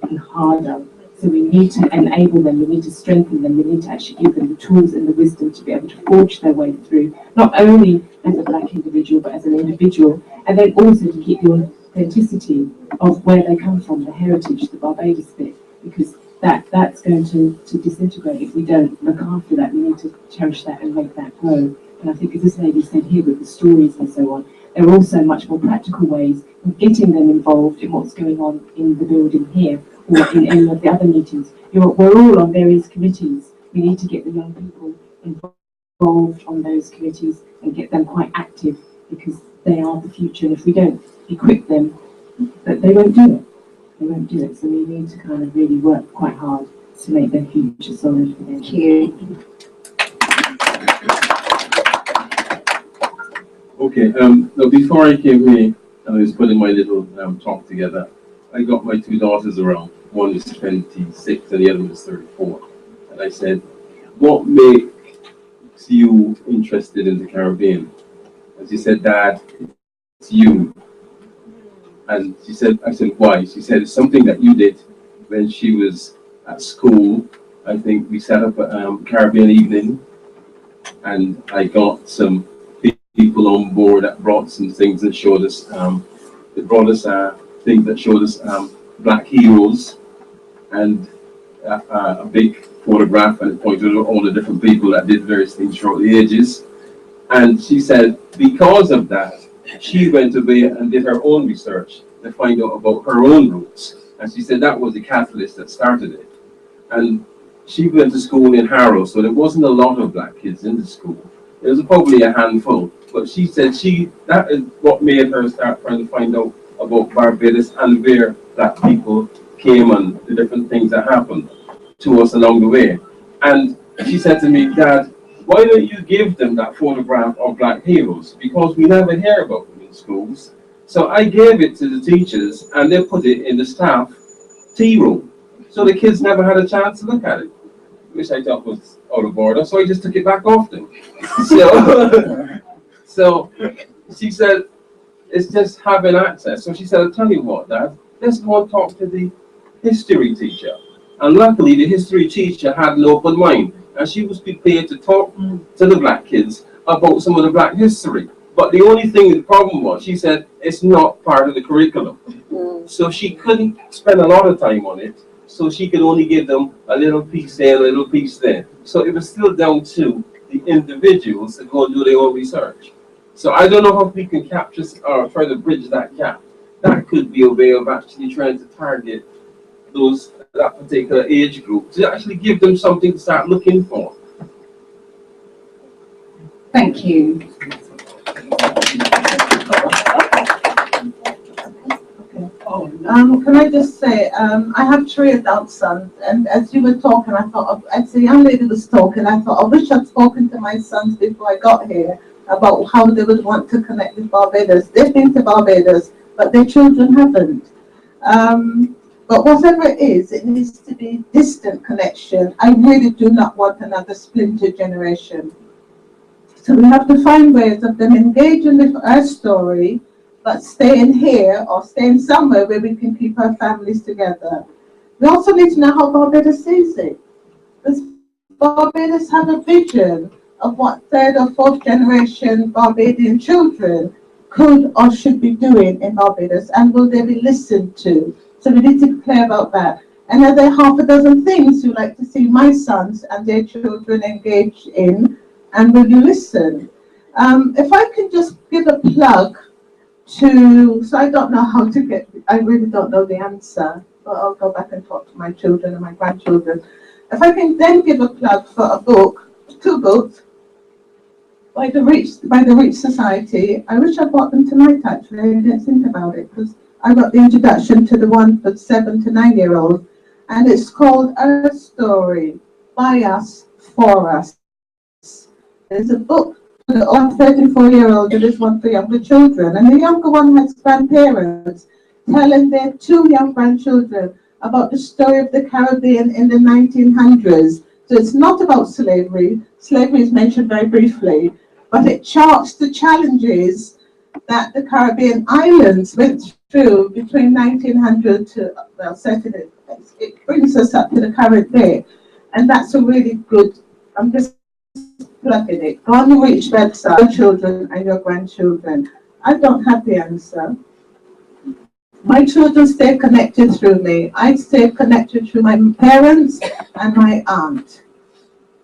and harder. So we need to enable them, we need to strengthen them, we need to actually give them the tools and the wisdom to be able to forge their way through, not only as a black individual, but as an individual, and then also to keep the authenticity of where they come from, the heritage, the Barbados bit, because that's going to disintegrate if we don't look after that. We need to cherish that and make that grow. And I think, as this lady said here with the stories and so on, there are also much more practical ways of getting them involved in what's going on in the building here, or in any of the other meetings. We're all on various committees. We need to get the young people involved on those committees and get them quite active, because they are the future. And if we don't equip them, that they won't do it. They won't do it. So we need to kind of really work quite hard to make their future solid for them. Thank you. Okay, now before I came here, and I was putting my little talk together, I got my two daughters around. One is 26 and the other one is 34. And I said, what makes you interested in the Caribbean? And she said, Dad, it's you. And she said, I said, why? She said, it's something that you did when she was at school. I think we set up a Caribbean evening, and I got some people on board that brought some things and showed us, they brought us things that showed us black heroes, and a big photograph, and it pointed out all the different people that did various things throughout the ages. And she said, because of that, she went away and did her own research to find out about her own roots. And she said that was the catalyst that started it. And she went to school in Harrow, so there wasn't a lot of black kids in the school. There was probably a handful. But she said that is what made her start trying to find out about Barbados and where black people came and the different things that happened to us along the way. And she said to me, Dad, why don't you give them that photograph of black heroes? Because we never hear about them in schools. So I gave it to the teachers, and they put it in the staff tea room. So the kids never had a chance to look at it, which I thought was out of order. So I just took it back off them. So she said, it's just having access. So she said, I'll tell you what, Dad, let's go and talk to the history teacher. And luckily, the history teacher had an open mind. and she was prepared to talk to the black kids about some of the black history. But the only thing, the problem was, she said it's not part of the curriculum. So she couldn't spend a lot of time on it. So she could only give them a little piece there, a little piece there. So it was still down to the individuals to go and do their own research. So I don't know how we can capture or try to bridge that gap. That could be a way of actually trying to target that particular age group, to actually give them something to start looking for. Thank you. Can I just say, I have 3 adult sons, and as you were talking, I thought, as the young lady was talking, I thought, I wish I'd spoken to my sons before I got here about how they would want to connect with Barbados. They've been to Barbados, but their children haven't. But whatever it is, it needs to be distant connection. I really do not want another splinter generation. So we have to find ways of them engaging with our story, but staying here or staying somewhere where we can keep our families together. We also need to know how Barbados sees it. Does Barbados have a vision of what 3rd or 4th generation Barbadian children could or should be doing in Barbados, and will they be listened to? So we need to be clear about that. And are there half a dozen things you'd like to see my sons and their children engage in, and will you listen? If I can just give a plug to, so I don't know how to get, I really don't know the answer, but I'll go back and talk to my children and my grandchildren. If I can then give a plug for a book, 2 books, by the Reach Society. I wish I bought them tonight actually, I didn't think about it, because I got the introduction to the one for 7 to 9-year-olds, and it's called Our Story, By Us, For Us. There's a book for the 34-year-old, and there's one for younger children, and the younger one has grandparents telling their 2 young grandchildren about the story of the Caribbean in the 1900s. So it's not about slavery. Slavery is mentioned very briefly, but it charts the challenges that the Caribbean islands went through between 1900 to, well, certainly it brings us up to the current day. And that's a really good, I'm just plugging it. Go on the Reach website, your children and your grandchildren. I don't have the answer. My children stay connected through me. I stay connected through my parents and my aunt.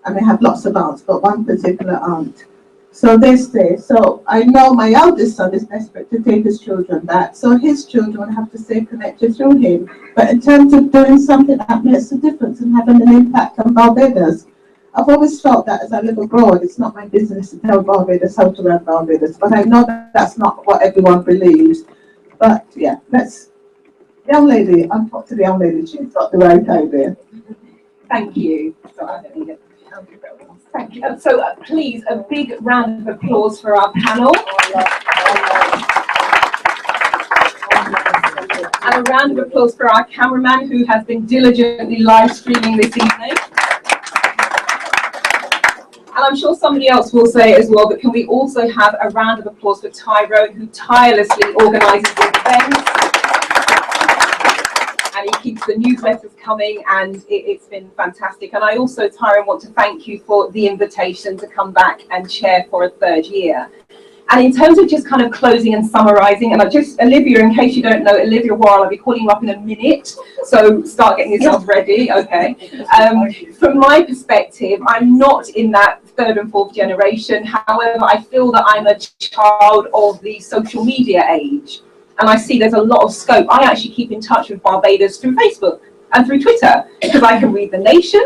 I may have lots of aunts, but one particular aunt. So they stay. So I know my eldest son is desperate to take his children back. So his children have to stay connected through him. But in terms of doing something that makes a difference and having an impact on Barbados, I've always felt that as I live abroad, it's not my business to tell Barbados how to run Barbados. But I know that that's not what everyone believes. But yeah, let's, young lady, I'll talk to the young lady, she's got the right idea. Thank you. Thank you. So please, a big round of applause for our panel. And a round of applause for our cameraman who has been diligently live streaming this evening. And I'm sure somebody else will say it as well, but can we also have a round of applause for Tyrone, who tirelessly organises the events. And he keeps the newsletters coming, and it's been fantastic. And I also, Tyrone, want to thank you for the invitation to come back and chair for a 3rd year. And in terms of just kind of closing and summarising, and I just, Olivia, in case you don't know, Olivia Warren, I'll be calling you up in a minute, so start getting yourself ready, okay. From my perspective, I'm not in that 3rd and 4th generation. However, I feel that I'm a child of the social media age. And I see there's a lot of scope. I actually keep in touch with Barbados through Facebook and through Twitter, because I can read The Nation.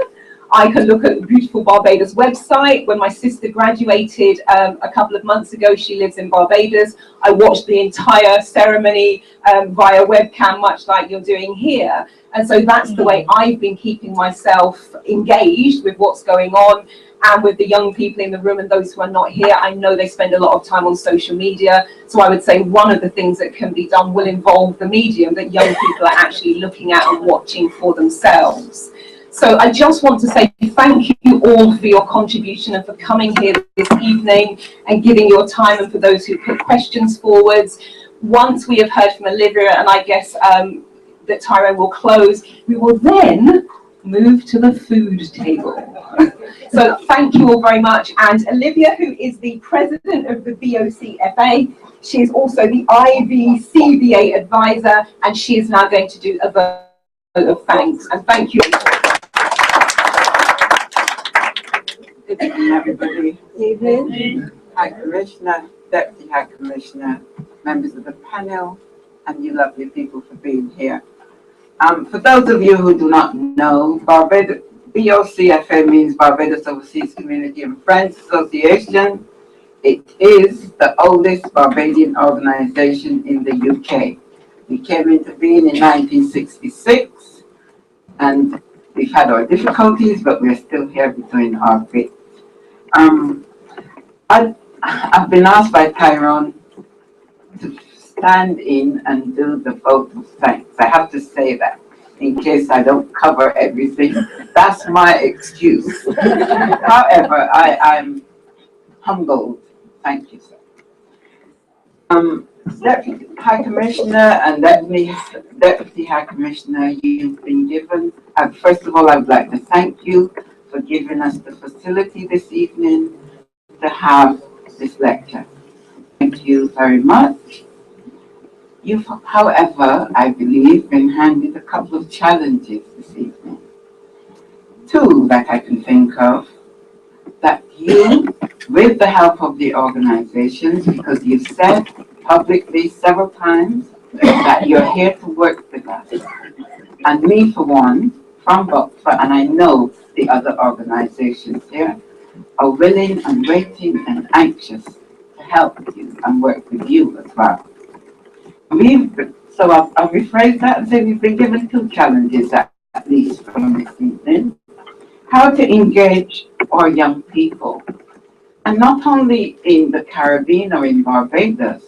I can look at the beautiful Barbados website. When my sister graduated a couple of months ago, she lives in Barbados. I watched the entire ceremony via webcam, much like you're doing here. And so that's the way I've been keeping myself engaged with what's going on. And with the young people in the room and those who are not here, I know they spend a lot of time on social media. So I would say one of the things that can be done will involve the medium that young people are actually looking at and watching for themselves. So I just want to say thank you all for your contribution and for coming here this evening and giving your time, and for those who put questions forwards. Once we have heard from Olivia, and I guess that Tyrone will close, we will then move to the food table. So thank you all very much. And Olivia, who is the president of the BOCFA, she is also the IVCBA advisor, and she is now going to do a vote of thanks. And thank you. Good evening, everybody. Evening. High Commissioner, Deputy High Commissioner, members of the panel, and you lovely people for being here. For those of you who do not know, BOCFA means Barbados Overseas Community and Friends Association. It is the oldest Barbadian organization in the UK. We came into being in 1966, and we've had our difficulties, but we're still here doing our bit. I've been asked by Tyrone to stand in and do the vote of thanks. I have to say that in case I don't cover everything. That's my excuse. However, I'm humbled. Thank you, sir. Deputy High Commissioner and Deputy High Commissioner, you've been given, first of all, I would like to thank you for giving us the facility this evening to have this lecture. Thank you very much. You've, however, I believe, been handed a couple of challenges this evening. Two that I can think of, that you, with the help of the organizations, because you've said publicly several times that you're here to work with us. And me, for one, from BOCFA, and I know the other organizations here, are willing and waiting and anxious to help you and work with you as well. So I'll rephrase that and say we've been given two challenges at least from this evening. How to engage our young people, and not only in the Caribbean or in Barbados,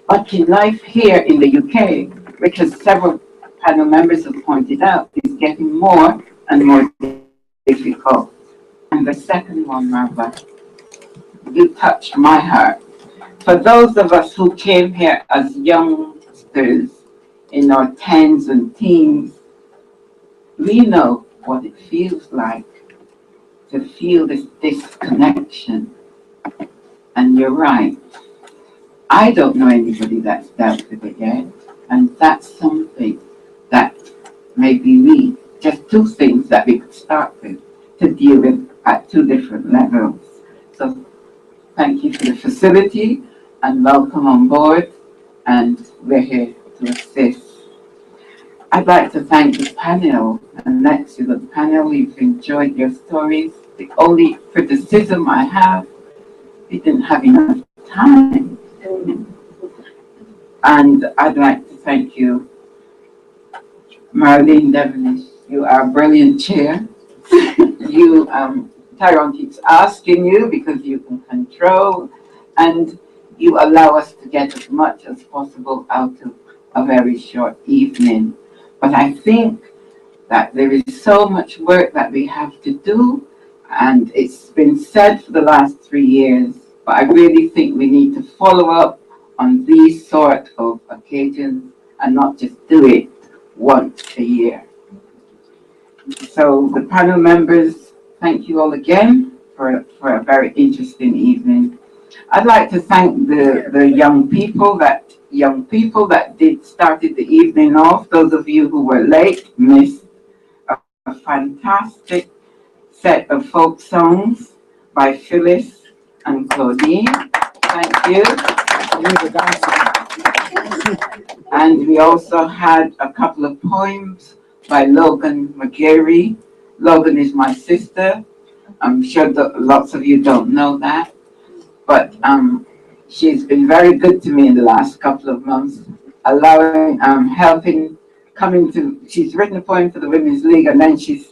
but in life here in the UK, which as several panel members have pointed out, is getting more and more difficult. And the second one, Marva, you touched my heart. For those of us who came here as youngsters in our tens and teens, we know what it feels like to feel this disconnection. And you're right. I don't know anybody that's dealt with it yet. And that's something that maybe we, just two things that we could start with to deal with at two different levels. So thank you for the facility and welcome on board. And we're here to assist. I'd like to thank the panel, and next to the panel, we've enjoyed your stories. The only criticism I have, we didn't have enough time. And I'd like to thank you, Marlene Devonish. You are a brilliant chair. You, Tyrone keeps asking you because you can control, and you allow us to get as much as possible out of a very short evening. But I think that there is so much work that we have to do, and it's been said for the last 3 years, but I really think we need to follow up on these sort of occasions and not just do it once a year. So the panel members, thank you all again for a very interesting evening. I'd like to thank the young people that started the evening off. Those of you who were late missed a fantastic set of folk songs by Phyllis and Claudine. Thank you. And we also had a couple of poems by Logan McGarry. Logan is my sister. I'm sure that lots of you don't know that, but she's been very good to me in the last couple of months, allowing, helping, she's written a poem for the Women's League, and then she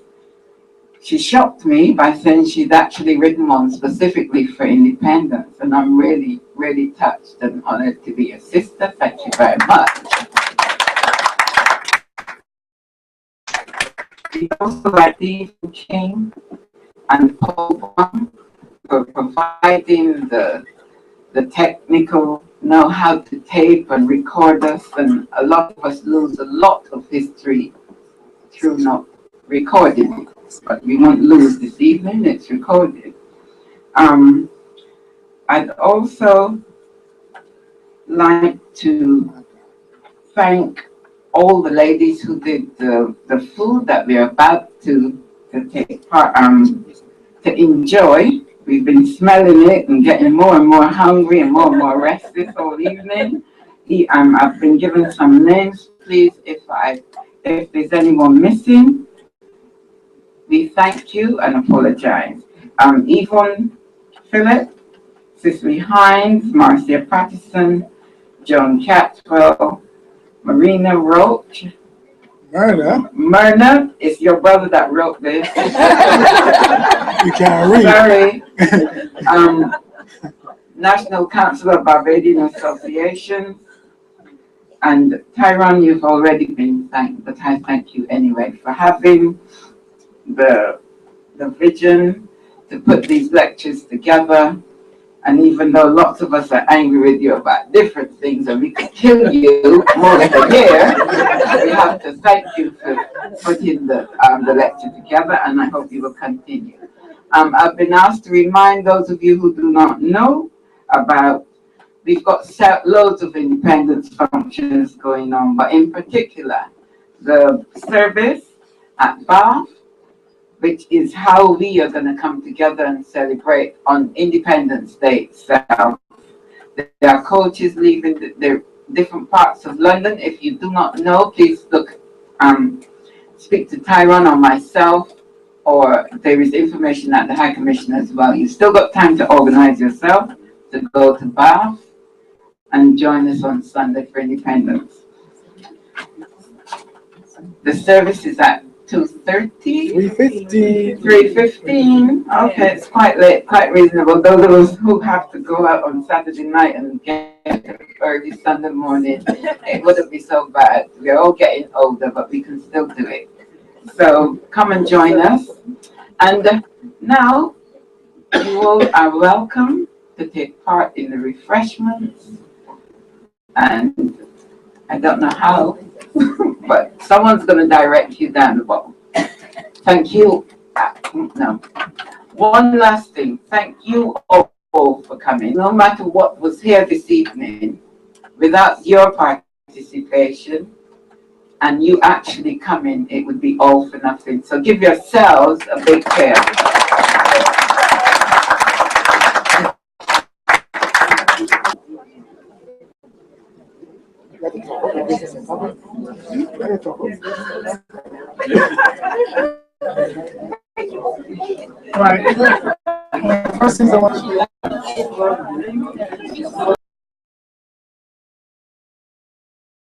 shocked me by saying she'd actually written one specifically for independence, and I'm really, really touched and honored to be a sister. Thank you very much. We also like Steve King and Paul Bond for providing the technical know-how to tape and record us, and a lot of us lose a lot of history through not recorded it. But we won't lose this evening, it's recorded. I'd also like to thank all the ladies who did the food that we're about to take part, to enjoy. We've been smelling it and getting more and more hungry and more restless all evening. I've been given some names. Please, if there's anyone missing, we thank you and apologize. Yvonne Phillip, Cicely Hines, Marcia Patterson, Joan Catwell, Marina Roach. Myrna is your brother that wrote this. You can't read. Sorry. National Council of Barbadian Association. And Tyrone, you've already been thanked, but I thank you anyway for having the vision to put these lectures together. And even though lots of us are angry with you about different things and we could kill you more than a year, we have to thank you for putting the lecture together, and I hope you will continue. I've been asked to remind those of you who do not know about, we've got loads of independence functions going on, but in particular, the service at Bath, which is how we are going to come together and celebrate on Independence Day itself. There are coaches leaving the different parts of London. If you do not know, please speak to Tyrone or myself, or there is information at the High Commission as well. You've still got time to organize yourself to go to Bath and join us on Sunday for Independence. The service is at 2:30? 3:15. Okay, it's quite late, quite reasonable. Those of us who have to go out on Saturday night and get early Sunday morning, it wouldn't be so bad. We're all getting older, but we can still do it. So come and join us. And now you all are welcome to take part in the refreshments. And I don't know how, but someone's going to direct you down the bowl. Thank you. No. One last thing. Thank you all for coming. No matter what was here this evening, without your participation and you actually coming, it would be all for nothing. So give yourselves a big cheer. Right. First things I want to